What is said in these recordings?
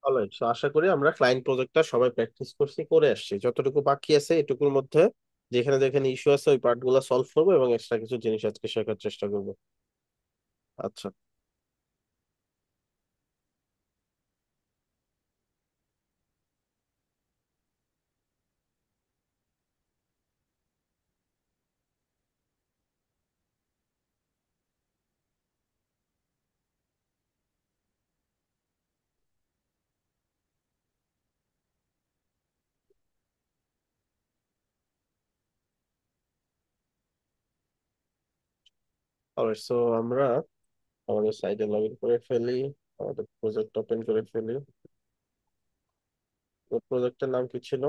Alright, so আশা করি আমরা client প্রজেক্টটা সবাই প্র্যাকটিস করছি, করে আসছি। যতটুকু বাকি আছে এটুকুর মধ্যে যেখানে যেখানে ইস্যু আছে ওই পার্ট গুলো সলভ করবো এবং এক্সট্রা কিছু জিনিস আজকে শেখার চেষ্টা করবো। আচ্ছা। অলরাইট, সো আমরা আমাদের সাইটে লগ ইন করে ফেলি, আমাদের প্রজেক্ট ওপেন করে ফেলি। প্রজেক্টের নাম কি ছিল?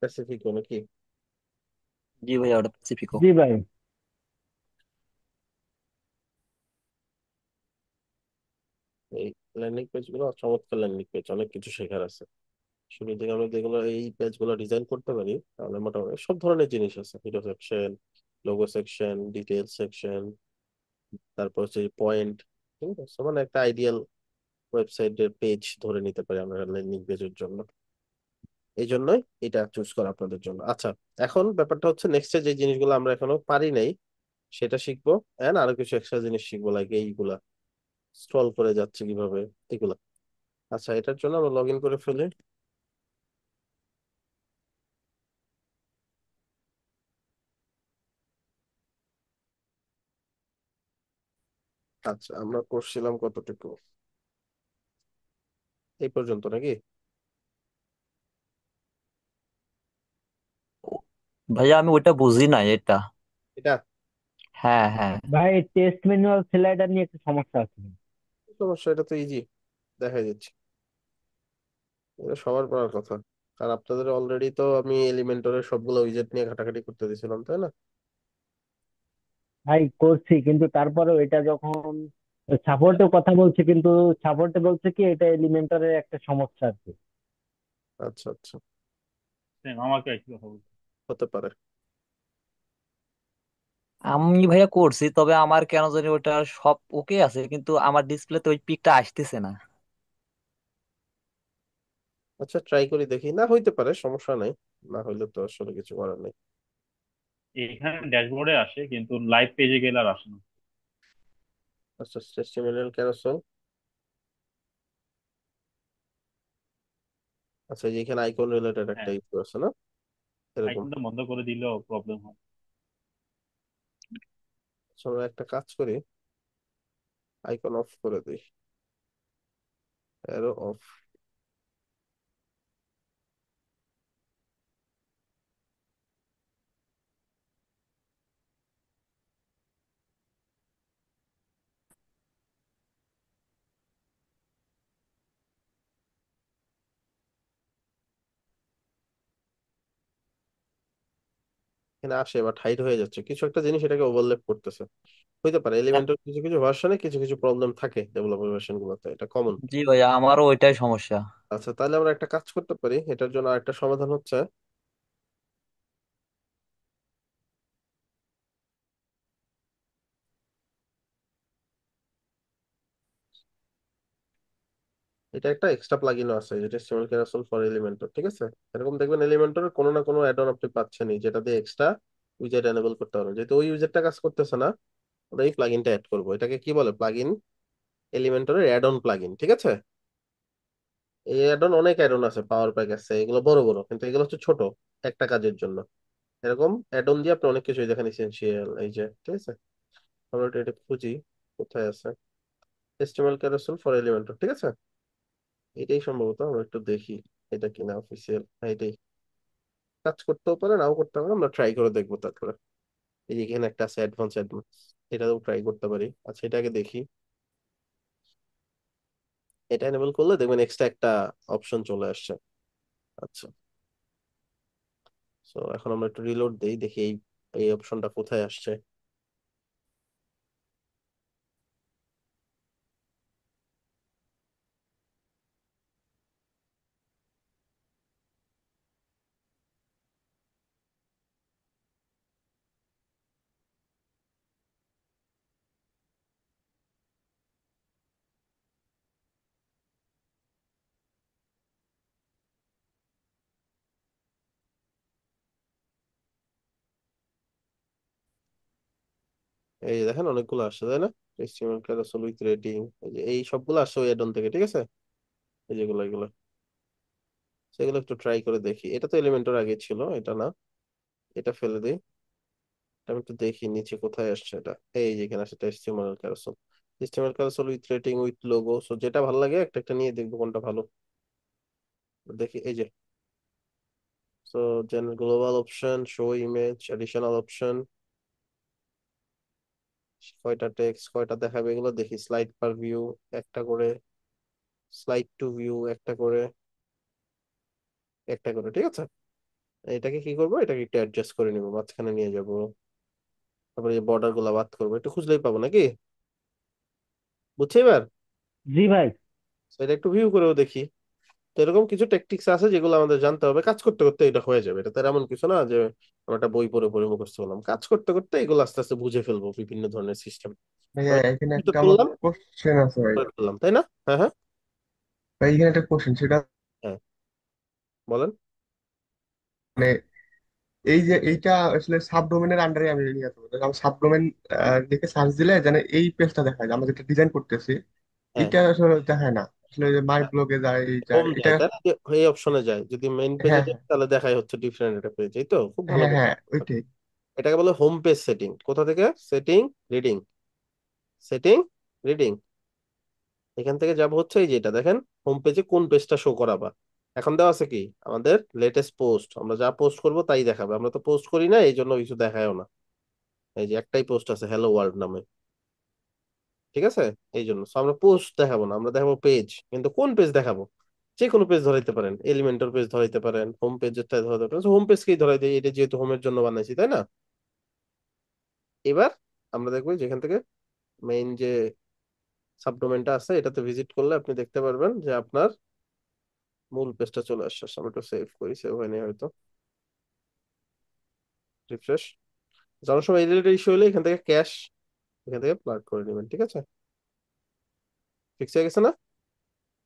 প্যাসিফিকো নাকি? জি ভাইয়া, ওটা স্পেসিফিকও। জি ভাই। এই ল্যান্ডিং পেজ গুলো চমৎকার ল্যান্ডিং পেজ, অনেক কিছু শেখার আছে। শুরু থেকে আমরা যেগুলো এই পেজ গুলো ডিজাইন করতে পারি তাহলে মোটামুটি সব ধরনের জিনিস আছে, video section, logo section, detail section, তারপর হচ্ছে পয়েন্ট। ঠিক আছে, মানে একটা আইডিয়াল ওয়েবসাইটের পেজ ধরে নিতে পারি আমরা ল্যান্ডিং পেজের জন্য। এই জন্যই এটা চুজ করা আপনাদের জন্য। আচ্ছা, এখন ব্যাপারটা হচ্ছে নেক্সটে যে জিনিসগুলো আমরা এখনো পারি নাই সেটা শিখবো, এন্ড আরো কিছু এক্সট্রা জিনিস শিখবো, লাইক এইগুলা স্ক্রল করে যাচ্ছে কিভাবে, এগুলা। আচ্ছা, এটার জন্য আমরা লগ ইন করে ফেলি। আচ্ছা, আমরা করছিলাম কতটুকু এই পর্যন্ত নাকি? ভাইয়া আমি ওটা বুঝি না এটা। এটা হ্যাঁ হ্যাঁ। ভাই টেস্ট ম্যানুয়াল স্লাইডার নিয়ে একটু সমস্যা আছে। সমস্যা? এটা তো ইজি, দেখা যাচ্ছে। এটা সবার পড়ার কথা। আর আপনাদের অলরেডি তো আমি এলিমেন্টরের সবগুলো উইজেট নিয়ে ঘাটাঘাটি করতে দিয়েছিলাম, তাই না? ভাই করছি, কিন্তু তারপরেও এটা যখন সাপোর্টে কথা বলছে, কিন্তু সাপোর্টে বলছে কি এটা এলিমেন্টারের একটা সমস্যা আর কি। আচ্ছা আচ্ছা, সেম আমাকে একই কথা বলছে। হতে পারে। আমি ভাইয়া করছি, তবে আমার কেন জানি ওটা সব ওকে আছে, কিন্তু আমার ডিসপ্লেতে ওই পিকটা আসতেছে না। আচ্ছা, ট্রাই করি দেখি, না হইতে পারে, সমস্যা নাই। না হইলে তো আসলে কিছু করার নেই। এখানে ড্যাশবোর্ডে আসে কিন্তু লাইভ পেজে গেলে আর আসে না। আচ্ছা, টেস্টিমোনিয়াল ক্যারোসেল। আচ্ছা, এই যে এখানে আইকন রিলেটেড একটা হ্যাঁ, ইস্যু আছে না, এরকম। আইকনটা বন্ধ করে দিলেও প্রবলেম হয়। আচ্ছা, আমরা একটা কাজ করি, আইকন অফ করে দিই, অ্যারো অফ। এখানে আসে বাট হাইড হয়ে যাচ্ছে, কিছু একটা জিনিস এটাকে ওভারল্যাপ করতেছে। হইতে পারে এক- এলিমেন্টের কিছু কিছু ভার্সনে কিছু কিছু প্রবলেম থাকে, ডেভেলপার ভার্সন গুলোতে, এটা কমন। জি ভাইয়া, আমারও ওইটাই সমস্যা। আচ্ছা, তাহলে আমরা একটা কাজ করতে পারি, এটার জন্য আরেকটা সমাধান হচ্ছে, এটা একটা এক্সট্রা প্লাগইনও আছে, যেটা স্টিমাল ক্যারাসল ফর এলিমেন্টর। ঠিক আছে, এরকম দেখবেন এলিমেন্টরের কোনো না কোনো অ্যাড অন আপনি পাচ্ছেনই, যেটা দিয়ে এক্সট্রা উইজেট এনেবল করতে পারবেন। যেহেতু ওই উইজেটটা কাজ করতেছে না, আমরা এই প্লাগইনটা অ্যাড করবো। এটাকে কি বলে? প্লাগইন, এলিমেন্টরের অ্যাড অন প্লাগইন। ঠিক আছে, এই অ্যাড অন অনেক অ্যাড অন আছে, পাওয়ার প্যাক আছে, এগুলো বড় বড়, কিন্তু এগুলো হচ্ছে ছোট একটা কাজের জন্য। এরকম অ্যাড অন দিয়ে আপনি অনেক কিছু দেখেন, এসেনশিয়াল এই যে। ঠিক আছে, আমরা এটা খুঁজি কোথায় আছে, এস্টিমাল ক্যারাসল ফর এলিমেন্টর। ঠিক আছে, এটাই সম্ভবত, আমরা একটু দেখি এটা কিনা অফিসিয়াল। হ্যাঁ, এটাই। কাজ করতেও পারে, নাও করতে পারে, আমরা ট্রাই করে দেখবো তারপরে। এই যে এখানে একটা আছে অ্যাডভান্স, অ্যাডভান্স, এটাও ট্রাই করতে পারি। আচ্ছা, এটাকে দেখি। এটা এনেবল করলে দেখবেন এক্সট্রা একটা অপশন চলে আসছে। আচ্ছা, সো এখন আমরা একটু রিলোড দেই, দেখি এই এই অপশনটা কোথায় আসছে। এই যে দেখেন অনেকগুলো আসছে তাই না? HTML ক্যারোসেল উইথ রেটিং, এই যে এই সবগুলো আসছে ওই অ্যাডন থেকে, ঠিক আছে? এই যেগুলো এগুলো, সেগুলো একটু ট্রাই করে দেখি। এটা তো এলিমেন্টর আগে ছিল, এটা না, এটা ফেলে দিই। আমি একটু দেখি নিচে কোথায় আসছে এটা। এই যে এখানে আসছে HTML carousel, HTML carousel with rating with logo. So যেটা ভালো লাগে একটা একটা নিয়ে দেখবো কোনটা ভালো। দেখি এই যে, so general global option, show image, additional option, কয়টা টেক্সট কয়টা দেখাবে এগুলো দেখি। স্লাইড পার ভিউ একটা করে, স্লাইড টু ভিউ একটা করে, একটা করে, ঠিক আছে? এটাকে কি করবো, এটাকে একটু অ্যাডজাস্ট করে নিবো, মাঝখানে নিয়ে যাবো। তারপরে এই বর্ডার গুলা বাদ করবো, একটু খুঁজলেই পাবো নাকি? বুঝছি এবার। জি ভাই। So এটা একটু ভিউ করেও দেখি। তো এরকম কিছু টেকটিক্স আছে যেগুলো আমাদের জানতে হবে, কাজ করতে করতে এটা হয়ে যাবে। এটা তো এমন কিছু না যে আমরা একটা বই পড়ে পড়ে মুখস্থ করলাম, কাজ করতে করতে এগুলো আস্তে আস্তে বুঝে ফেলবো, বিভিন্ন ধরনের সিস্টেম। ভাইয়া এখানে তো একটা আমার তুললাম, কোশ্চেন আছে ভাই। করে ফেললাম, তাই না? হ্যাঁ হ্যাঁ। ভাই এখানে একটা কোশ্চেন, সেটা হ্যাঁ বলেন। মানে এই যে এইটা আসলে সাবডোমেনের আন্ডারে আমি নিয়ে আসবো, আমি সাবডোমেন লিখে সার্চ দিলে জানে এই পেজটা দেখায় যে আমরা যেটা ডিজাইন করতেছি, হ্যাঁ এটা আসলে দেখায় না। আসলে মাই ব্লগে যায় এই যায় হোম এটা। যায় তাই না, যে এই অপশনে যায়, যদি মেইন পেজে হ্যাঁ যায় হ্যাঁ তাহলে দেখাই হচ্ছে ডিফারেন্ট একটা পেজ। এই তো খুব ভালো হ্যাঁ কথা। হ্যাঁ ওইটাই। এটাকে বলে হোম পেজ সেটিং। কোথা থেকে? Setting, reading, setting, reading. এখান থেকে যাব হচ্ছে এই যেটা দেখেন, হোম পেজে কোন পেজটা শো করাবা। এখন দেওয়া আছে কি আমাদের লেটেস্ট পোস্ট, আমরা যা পোস্ট করব তাই দেখাবে। আমরা তো পোস্ট করি না, এই জন্য কিছু দেখায়ও না। এই যে একটাই পোস্ট আছে হ্যালো ওয়ার্ল্ড নামে, ঠিক আছে? এই জন্য So আমরা পোস্ট দেখাবো না, আমরা দেখাবো পেজ। কিন্তু কোন পেজ দেখাবো? যে কোনো পেজ ধরাইতে পারেন, এলিমেন্টর পেজ ধরাইতে পারেন, হোম পেজেরটা ধরাইতে পারেন। হোম পেজকেই ধরাই দিই, এটা যেহেতু হোমের জন্য বানাইছি তাই না? এবার আমরা দেখবো যেখান থেকে মেইন যে সাবডোমেনটা আছে এটাতে ভিজিট করলে আপনি দেখতে পারবেন যে আপনার মূল পেজটা চলে আসছে। আমি একটু সেভ করি, সেভ হয়নি হয়তো, রিফ্রেশ। যাওয়ার সময় এই রিলেটেড ইস্যু হলে এখান থেকে ক্যাশ, এখান থেকে প্লাগ করে নেবেন, ঠিক আছে? ফিক্স হয়ে গেছে না?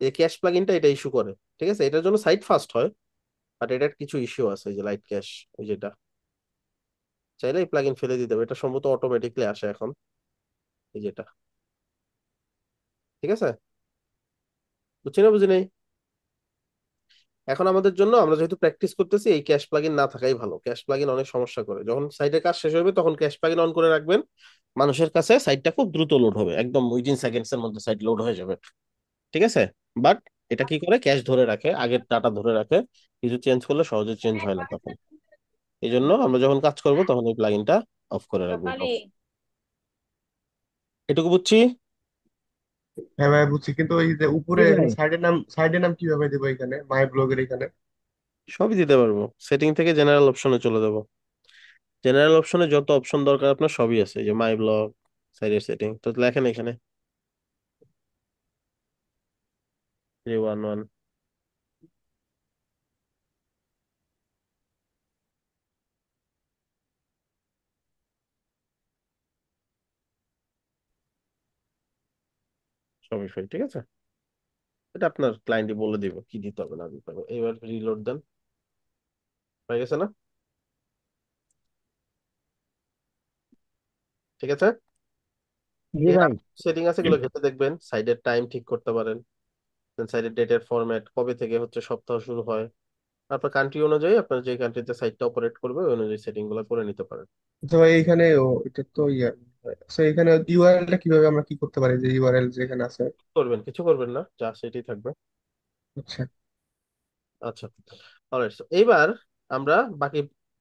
এই ক্যাশ প্লাগইনটা এটা ইস্যু করে, ঠিক আছে? এটার জন্য সাইট ফাস্ট হয়, বাট এটার কিছু ইস্যু আছে। এই যে লাইট ক্যাশ, ওই যেটা, চাইলে এই প্লাগইন ফেলে দিতে হবে। এটা সম্ভবত অটোমেটিকলি আসে এখন, এই যেটা, ঠিক আছে? বুঝছি না বুঝি নাই? এখন আমাদের জন্য, আমরা যেহেতু প্র্যাকটিস করতেছি, এই ক্যাশ প্লাগইন না থাকাই ভালো। ক্যাশ প্লাগইন অনেক সমস্যা করে। যখন সাইটের কাজ শেষ হবে তখন ক্যাশ প্লাগইন অন করে রাখবেন, মানুষের কাছে সাইটটা খুব দ্রুত লোড হবে, একদম উইদিন সেকেন্ডস এর মধ্যে সাইট লোড হয়ে যাবে, ঠিক আছে? বাট এটা কি করে, ক্যাশ ধরে রাখে, আগের ডাটা ধরে রাখে। কিছু চেঞ্জ করলে সহজে চেঞ্জ হয় না তখন। এই জন্য আমরা যখন কাজ করব তখন এই প্লাগইনটা অফ করে রাখবো। এটুকু বুঝছি। হ্যাঁ ভাই বুঝছি, কিন্তু ওই যে জি উপরে ভাই। সাইডের নাম কিভাবে দেবো এখানে মাই ব্লগের এখানে? সবই দিতে পারবো, সেটিং থেকে জেনারেল অপশনে চলে যাবো। জেনারেল অপশনে যত অপশন দরকার আপনার সবই আছে, এই যে মাই ব্লগ, সাইডের সেটিং, তো লেখেন এখানে 311। সবই ফাইল, ঠিক আছে? এটা আপনার ক্লায়েন্টই বলে দিব কি দিতে হবে না দিতে হবে। এবার রিলোড দেন, হয়ে গেছে না? ঠিক আছে। জি এর ভাই। সেটিং আছে, এগুলো ঘেটে দেখবেন। সাইডের টাইম ঠিক করতে পারেন, সাইডের ডেটের ফরম্যাট, কবে থেকে হচ্ছে সপ্তাহ শুরু হয়। তারপর কান্ট্রি অনুযায়ী আপনার যে কান্ট্রিতে সাইটটা অপারেট করবে ওই অনুযায়ী সেটিং গুলো করে নিতে পারেন। তো ভাই এইখানে এটা তো ইয়া, তো এখানে ইউআরএল টা কিভাবে আমরা কি করতে পারি, যে ইউআরএল যেখানে আছে? করবেন, কিছু করবেন না, যা সেটাই থাকবে। আচ্ছা। আচ্ছা, অলরাইট। এইবার আমরা বাকি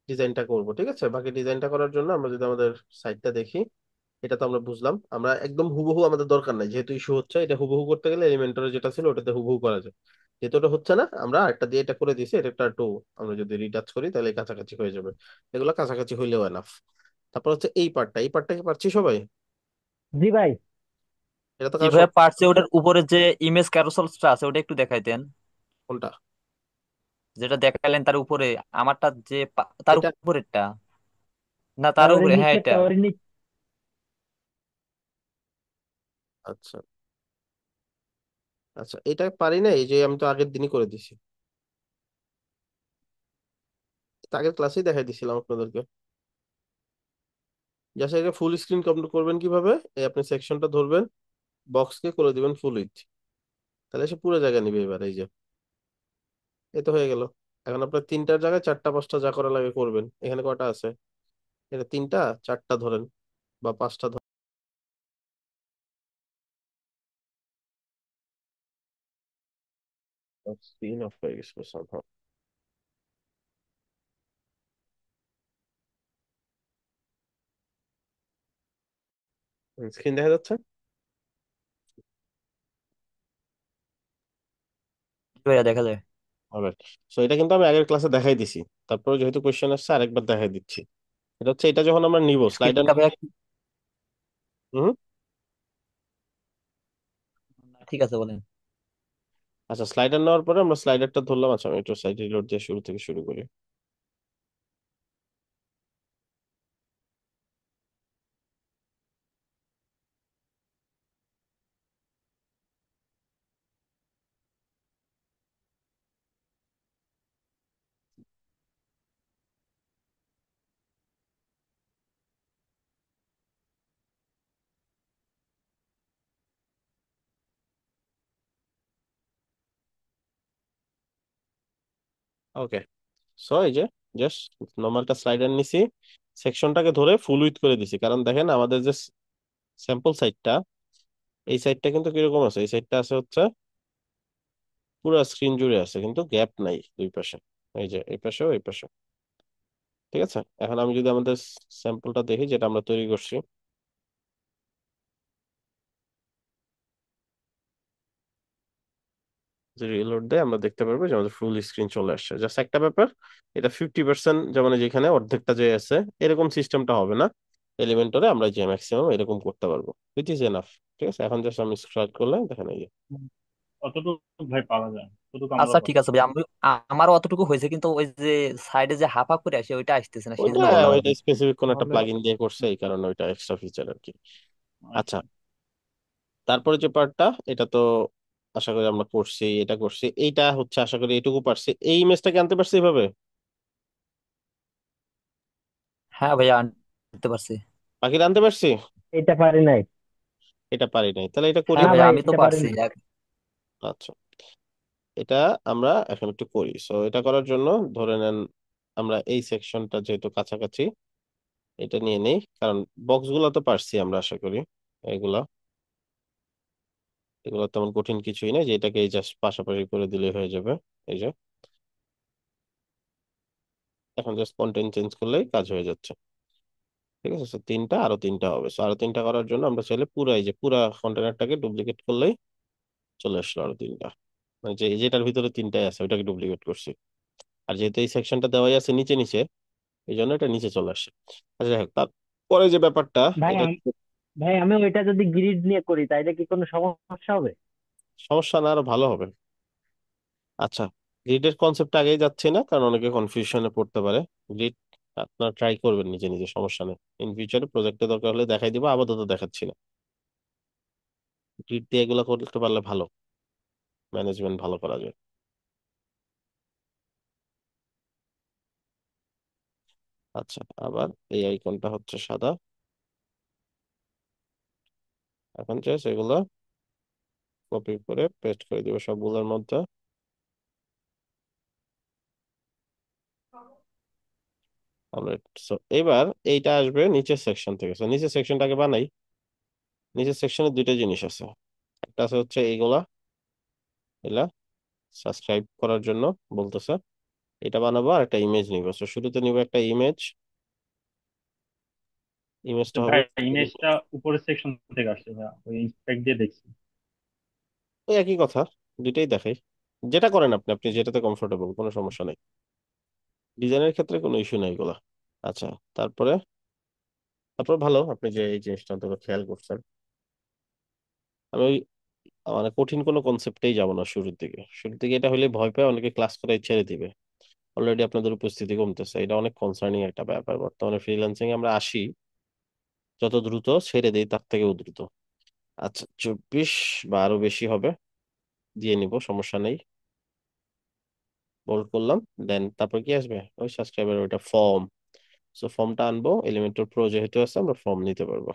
ডিজাইনটা করব, ঠিক আছে? বাকি ডিজাইনটা করার জন্য আমরা যদি আমাদের সাইটটা দেখি, এটা তো আমরা বুঝলাম। আমরা একদম হুবহু আমাদের দরকার নাই, যেহেতু ইস্যু হচ্ছে। এটা হুবহু করতে গেলে এলিমেন্টরে যেটা ছিল ওটাতে হুবহু করা যায়। যেহেতু ওটা হচ্ছে না, আমরা একটা দিয়ে এটা করে দিয়েছি, এটা একটা একটু আমরা যদি রিটাচ করি তাহলে কাছাকাছি হয়ে যাবে। এগুলো কাছাকাছি হইলেও এনাফ। তারপর হচ্ছে এই পার্টটা কি পারছি সবাই? জি ভাই। এটা তো কারো কিভাবে পারছে ওটার উপরে যে ইমেজ ক্যারোসেলসটা আছে ওটা একটু দেখাইতেন, কোনটা? যেটা দেখাইলেন তার উপরে। আমারটা যে তার এটা, উপরেরটা, না তার তারপরে উপরে, হ্যাঁ নিচে, এটা। তারপরে নিচে। আচ্ছা আচ্ছা, এটা পারি না। এই যে আমি তো আগের দিনই করে দিছি, এটা আগের ক্লাসেই দেখাই দিছিলাম আপনাদেরকে। জাস্ট এটাকে ফুল স্ক্রিন করবেন কিভাবে, এই আপনি সেকশনটা ধরবেন, বক্সকে করে দিবেন ফুল উইথ, তাহলে সে পুরো জায়গা নিবে। এবার এই যে এই তো হয়ে গেল। এখন আপনার তিনটার জায়গায় চারটা পাঁচটা যা করা লাগে করবেন। এখানে কয়টা আছে? এটা তিনটা, চারটা ধরেন বা পাঁচটা ধরেন। স্ক্রিন অফ হয়ে গেছিল somehow। স্ক্রিন দেখা যাচ্ছে? ভাইয়া দেখা যায়। হবে। সো এটা কিন্তু আমি আগের ক্লাসে দেখাই দিছি, তারপরে যেহেতু কোয়েশ্চেন আসছে আরেকবার দেখাই দিচ্ছি। এটা হচ্ছে, এটা যখন আমরা নিব স্লাইডার। স্ক্রিনটা ভাইয়া হুম। ঠিক আছে বলেন। আচ্ছা, স্লাইডার নেওয়ার পরে আমরা স্লাইডারটা ধরলাম। আচ্ছা, আমি একটু সাইড রিলোড দিয়ে শুরু থেকে শুরু করি। ওকে। সো এই যে জাস্ট নর্মালটা স্লাইডার নিছি, সেকশনটাকে ধরে ফুল উইথ করে দিছি, কারণ দেখেন আমাদের যে স্যাম্পল সাইডটা, এই সাইডটা কিন্তু কিরকম আছে, এই সাইডটা আছে হচ্ছে পুরো স্ক্রিন জুড়ে আছে, কিন্তু গ্যাপ নাই দুই পাশে। এই যে এই পাশেও এই পাশে। ঠিক আছে, এখন আমি যদি আমাদের স্যাম্পলটা দেখি যেটা আমরা তৈরি করছি, যদি রিলোড দেয় আমরা দেখতে পারবো যে আমাদের ফুল স্ক্রিন চলে আসছে। জাস্ট একটা ব্যাপার, এটা 50%, যেমন যেখানে অর্ধেকটা যে আছে এরকম সিস্টেমটা হবে না। এলিমেন্টরে আমরা যে ম্যাক্সিমাম এরকম করতে পারবো, উইচ ইজ এনাফ। ঠিক আছে, এখন জাস্ট আমি স্ক্রল করলে দেখেন এই যে। কতটুকু ভাই পারা যায়, কতটুকু আমরা আচ্ছা ঠিক পাবো? আছে ভাই, আমারও অতটুকু হয়েছে, কিন্তু ওই যে সাইডে যে হাফ হাফ করে আসে ওইটা আসতেছে না, সেই ওইটা জন্য বললাম আর ওইটা কি। স্পেসিফিক কোন একটা তাহলে প্লাগইন দিয়ে করছে, এই কারণে ওইটা এক্সট্রা ফিচার আর কি। আচ্ছা, আচ্ছা। তারপরে যে পার্টটা, এটা তো আশা করি আমরা করছি, এটা করছি, এইটা হচ্ছে আশা করি এটুকু পারছি। এই ইমেজটাকে আনতে পারছি এইভাবে, হ্যাঁ ভাইয়া আনতে পারছি। বাকিটা আনতে পারছি, এটা পারি নাই। এটা পারি নাই, তাহলে এটা করি। হ্যাঁ না ভাইয়া ভাই, আমি তো এটা পারি পারছি নাই। আচ্ছা, এটা আমরা এখন একটু করি। সো এটা করার জন্য ধরে নেন আমরা এই সেকশনটা যেহেতু কাছাকাছি, এটা নিয়ে নেই, কারণ বক্স গুলো তো পারছি আমরা আশা করি। এগুলা এগুলো তেমন কঠিন কিছুই না, যে এটাকে এই জাস্ট পাশাপাশি করে দিলে হয়ে যাবে। এই যে এখন জাস্ট কন্টেন্ট চেঞ্জ করলেই কাজ হয়ে যাচ্ছে। ঠিক আছে, তো তিনটা, আরো তিনটা হবে। সো আরো তিনটা করার জন্য আমরা চাইলে পুরো এই যে পুরা কন্টেনারটাকে ডুপ্লিকেট করলেই চলে আসলো আরো তিনটা। মানে যে যেটার ভিতরে তিনটাই আছে ওইটাকে ডুপ্লিকেট করছি। আর যেহেতু এই সেকশনটা দেওয়াই আছে নিচে নিচে, এই জন্য এটা নিচে চলে আসে। আচ্ছা যাই হোক, তারপরে যে ব্যাপারটা, ভাই এটা ভাই, আমি ওইটা যদি গ্রিড নিয়ে করি তাইলে কি কোনো সমস্যা হবে? সমস্যা না, আরো ভালো হবে। আচ্ছা, গ্রিডের কনসেপ্ট আগেই যাচ্ছে না, কারণ অনেকে কনফিউশনে পড়তে পারে। গ্রিড আপনারা ট্রাই করবেন নিজে নিজে, সমস্যা নেই। ইন ফিউচারে প্রজেক্টে দরকার হলে দেখাই দিব, আপাতত দেখাচ্ছি না। গ্রিড দিয়ে এগুলো করতে পারলে ভালো, ম্যানেজমেন্ট ভালো করা যায়। আচ্ছা, আবার এই আইকনটা হচ্ছে সাদা। এখন জাস্ট এগুলো কপি করে পেস্ট করে দিব সবগুলোর মধ্যে। আমরা so এবার এইটা আসবে নিচের সেকশন থেকে। So নিচের সেকশনটাকে বানাই। নিচের সেকশনে দুইটা জিনিস আছে, একটা আছে হচ্ছে এইগুলা, এগুলা সাবস্ক্রাইব করার জন্য বলতেছে, এটা বানাবো, আর একটা ইমেজ নিব। তো শুরুতে নিব একটা ইমেজ। ইমেজটা হবে ভাই ইমেজটা উপরের সেকশন থেকে আসছে ভাইয়া, ওই ইন্সপেক্ট দিয়ে দেখছি। ওই একই কথা, দুইটাই দেখাই। যেটা করেন আপনি, আপনি যেটাতে কমফোর্টেবল, কোনো সমস্যা নেই। ডিজাইনের ক্ষেত্রে কোনো ইস্যু নাই এগুলা। আচ্ছা, তারপরে তারপর ভালো আপনি যে এই জিনিসটা অন্তত খেয়াল করছেন। আমি ওই মানে কঠিন কোনো কনসেপ্টেই যাব না শুরুর দিকে। শুরুর দিকে এটা হলে ভয় পায় অনেকে, ক্লাস করাই ছেড়ে দিবে। অলরেডি আপনাদের উপস্থিতি কমতেছে, এটা অনেক কনসার্নিং একটা ব্যাপার। বর্তমানে ফ্রিল্যান্সিং আমরা আসি, যত দ্রুত ছেড়ে দিই তার থেকেও দ্রুত। আচ্ছা, 24 বা আরো বেশি হবে, দিয়ে নিব, সমস্যা নেই। বোল্ড করলাম, দেন তারপর কি আসবে, ওই সাবস্ক্রাইবার ওইটা ফর্ম। সো ফর্মটা আনবো, এলিমেন্টর প্রো যেহেতু আছে আমরা ফর্ম নিতে পারবো।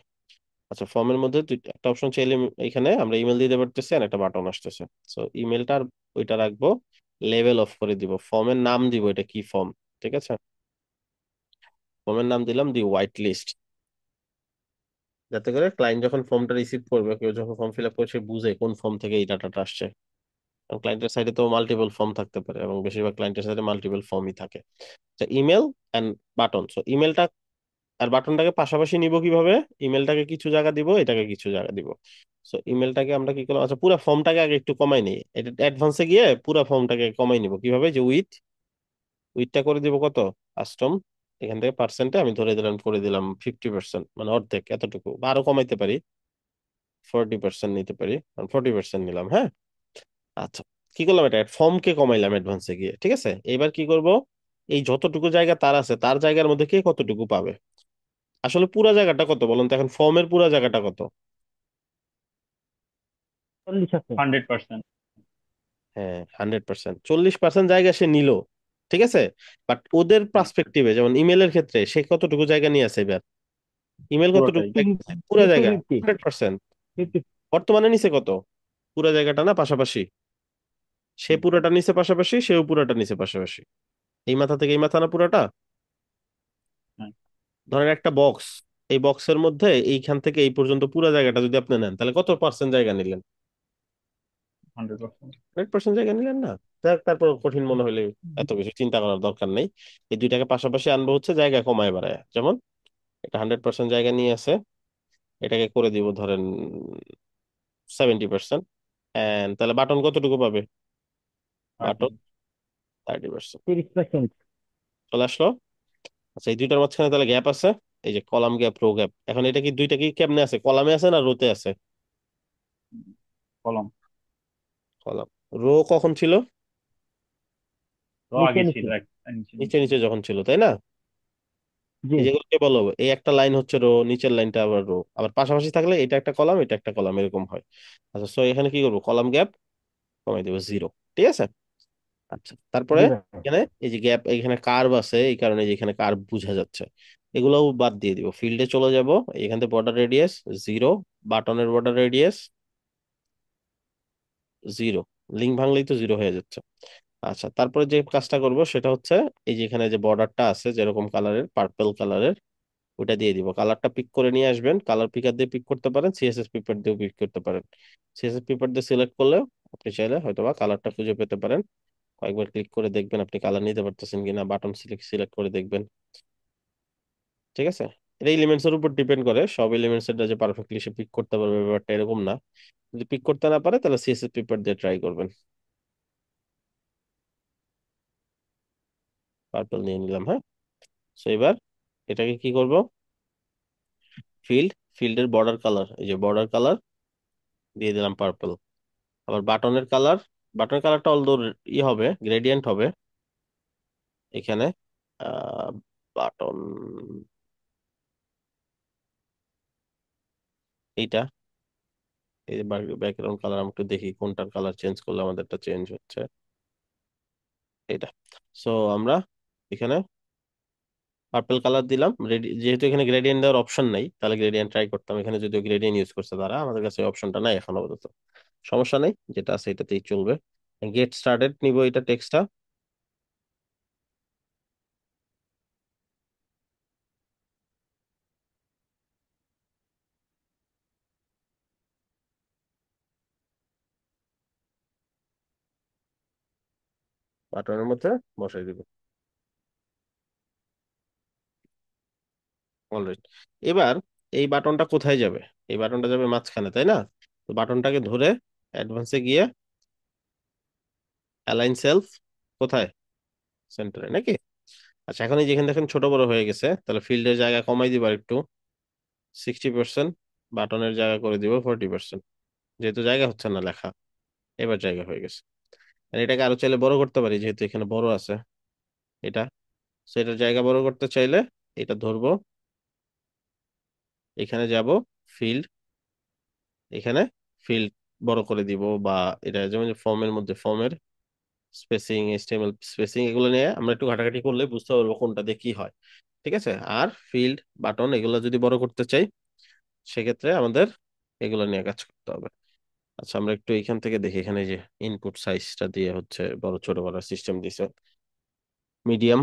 আচ্ছা, ফর্মের মধ্যে একটা অপশন চাইলে এখানে আমরা ইমেল দিতে পারতেছি আর একটা বাটন আসতেছে। সো ইমেলটা আর ওইটা রাখবো, লেভেল অফ করে দিব, ফর্মের নাম দিব এটা কি ফর্ম। ঠিক আছে, ফর্মের নাম দিলাম দি হোয়াইট লিস্ট, যাতে করে ক্লায়েন্ট যখন ফর্মটা রিসিভ করবে, কেউ যখন ফর্ম ফিল আপ করে সে বুঝে কোন ফর্ম থেকে এই ডাটাটা আসছে। কারণ ক্লায়েন্টের সাইডে তো মাল্টিপল ফর্ম থাকতে পারে এবং বেশিরভাগ ক্লায়েন্টের সাইডে মাল্টিপল ফর্মই থাকে। ইমেল এন্ড বাটন, সো ইমেলটা আর বাটনটাকে পাশাপাশি নিব কিভাবে, ইমেলটাকে কিছু জায়গা দিব, এটাকে কিছু জায়গা দিব। সো ইমেলটাকে আমরা কি করলাম, আচ্ছা পুরো ফর্মটাকে আগে একটু কমাই নিই, এটা অ্যাডভান্সে গিয়ে পুরো ফর্মটাকে কমাই নিব কিভাবে, যে উইথটা করে দিব কত, কাস্টম, এখান থেকে পার্সেন্টে আমি ধরে দিলাম, করে দিলাম 50%, মানে অর্ধেক এতটুকু, বা আরো কমাইতে পারি, 40% নিতে পারি, 40% নিলাম, হ্যাঁ। আচ্ছা, কি করলাম, এটা ফর্মকে কমাইলাম অ্যাডভান্সে গিয়ে, ঠিক আছে। এবার কি করব, এই যতটুকু জায়গা তার আছে তার জায়গার মধ্যে কে কতটুকু পাবে, আসলে পুরা জায়গাটা কত বলুন তো, এখন ফর্মের পুরা জায়গাটা কত। 40 আছে। 100%। হ্যাঁ, 100%, 40% জায়গা সে নিল, ঠিক আছে। বাট ওদের পার্সপেক্টিভে, যেমন ইমেলের ক্ষেত্রে সে কতটুকু জায়গা নিয়ে আছে এবার, ইমেল কতটুকু পুরোটাই। জায়গা নিছে? পুরা ফিফটি জায়গা ফিফটি 100%। ফিফটি। বর্তমানে নিচে কত, পুরা জায়গাটা না পাশাপাশি, সে পুরাটা নিচে পাশাপাশি, সেও পুরাটা নিচে পাশাপাশি, এই মাথা থেকে এই মাথা না পুরাটা। হ্যাঁ, ধরেন একটা বক্স, এই বক্সের মধ্যে এইখান থেকে এই পর্যন্ত পুরা জায়গাটা যদি আপনি নেন, তাহলে কত পার্সেন্ট জায়গা নিলেন, 100%। 100% জায়গা নিলেন না। তারপর কঠিন মনে হলে এত বেশি চিন্তা করার দরকার নেই। এই দুইটাকে পাশাপাশি আনবো হচ্ছে জায়গা কমায় বাড়ায়, যেমন এটা 100% জায়গা নিয়ে আছে, এটাকে করে দিব ধরেন 70%, তাহলে বাটন কতটুকু পাবে, বাটন 30। 30%। 30%। চলে আসলো। আচ্ছা, এই দুইটার মাঝখানে তাহলে গ্যাপ আছে, এই যে কলাম গ্যাপ, রো গ্যাপ। এখন এটা কি দুইটা কি কেমনে আছে, কলামে আছে না রোতে আছে, কলম। কলাম। রো কখন ছিল, তো নিচে আগে ছিল নিচে। একটা নিচে নিচে নিচে। নিচে যখন ছিল, তাই না। জি। এই যেগুলোকে বলো, এই একটা লাইন হচ্ছে রো, নিচের লাইনটা আবার রো, আবার পাশাপাশি থাকলে এটা একটা কলাম, এটা একটা কলাম, এরকম হয়। আচ্ছা, সো এখানে কি করবো, কলাম গ্যাপ কমাই দেবো 0, ঠিক আছে। আচ্ছা, তারপরে জি ভাই। এখানে এই যে গ্যাপ, এখানে কার্ভ আছে, এই কারণে যে এখানে কার্ভ বোঝা যাচ্ছে, এগুলোও বাদ দিয়ে দিব, ফিল্ডে চলে যাব, এখান থেকে বর্ডার রেডিয়াস 0, বাটনের বর্ডার রেডিয়াস 0, লিঙ্ক ভাঙলেই তো 0 হয়ে যাচ্ছে। আচ্ছা, তারপরে যে কাজটা করব সেটা হচ্ছে, এই যে এখানে যে বর্ডারটা আছে যেরকম কালারের, পার্পল কালারের, ওটা দিয়ে দিব, কালারটা পিক করে নিয়ে আসবেন, কালার পিকার দিয়ে পিক করতে পারেন, সিএসএস পেপার দিয়েও পিক করতে পারেন। সিএসএস পেপার দিয়ে সিলেক্ট করলেও আপনি চাইলে হয়তোবা কালারটা খুঁজে পেতে পারেন, কয়েকবার ক্লিক করে দেখবেন আপনি কালার নিতে পারতেছেন কিনা, বাটন সিলেক্ট সিলেক্ট করে দেখবেন, ঠিক আছে। এটা এলিমেন্টস এর উপর ডিপেন্ড করে, সব এলিমেন্টস এর যে পারফেক্টলি সে পিক করতে পারবে ব্যাপারটা এরকম না। যদি পিক করতে না পারে তাহলে সিএসএস পেপার দিয়ে ট্রাই করবেন। পার্পল নিয়ে নিলাম, হ্যাঁ। সো এবার এটাকে কি করব, ফিল্ডের বর্ডার কালার, এই যে বর্ডার কালার দিয়ে দিলাম পার্পল। আবার বাটনের কালারটা অলদো হবে, গ্রেডিয়েন্ট হবে এখানে, আহ বাটন এইটা, এই যে ব্যাকগ্রাউন্ড কালার, আমি একটু দেখি কোনটার কালার চেঞ্জ করলে আমাদেরটা চেঞ্জ হচ্ছে, এটা। সো আমরা এখানে পার্পল কালার দিলাম, যেহেতু এখানে গ্রেডিয়েন্ট দেওয়ার অপশন নাই, তাহলে গ্রেডিয়েন্ট ট্রাই করতাম, এখানে যদিও গ্রেডিয়েন্ট ইউজ করছে তারা, আমাদের কাছে অপশনটা নাই এখন আপাতত, সমস্যা নেই, যেটা আছে এটাতেই চলবে। গেট স্টার্টেড নিব, এটা টেক্সটটা, বাটনের মধ্যে বসাই দিব, অলরাইট। এবার এই বাটনটা কোথায় যাবে, এই বাটনটা যাবে মাঝখানে, তাই না। তো বাটনটাকে ধরে অ্যাডভান্সে গিয়ে অ্যালাইন সেলফ কোথায়, সেন্টারে নাকি। আচ্ছা, এখন এই যেখানে দেখেন ছোট বড় হয়ে গেছে, তাহলে ফিল্ডের জায়গা কমাই দিবার একটু, 60%, বাটনের জায়গা করে দিব 40%, যেহেতু জায়গা হচ্ছে না লেখা, এবার জায়গা হয়ে গেছে। আর এটাকে আরো চাইলে বড় করতে পারি, যেহেতু এখানে বড় আছে এটা, সো এটার জায়গা বড় করতে চাইলে এটা ধরবো, এখানে যাব, ফিল্ড, এখানে ফিল্ড বড় করে দিব, বা এটা যেমন ফর্মের মধ্যে ফর্মের স্পেসিং, এইচটিএমএল স্পেসিং, এগুলো নিয়ে আমরা একটু ঘাটাঘাটি করলে বুঝতে পারবো কোনটা দিয়ে কি হয়। ঠিক আছে। আর ফিল্ড, বাটন এগুলো যদি বড় করতে চাই সেক্ষেত্রে আমাদের এগুলো নিয়ে কাজ করতে হবে। আচ্ছা আমরা একটু এখান থেকে দেখি, এখানে যে ইনপুট সাইজটা দিয়ে হচ্ছে বড় ছোট করার সিস্টেম দিছে। মিডিয়াম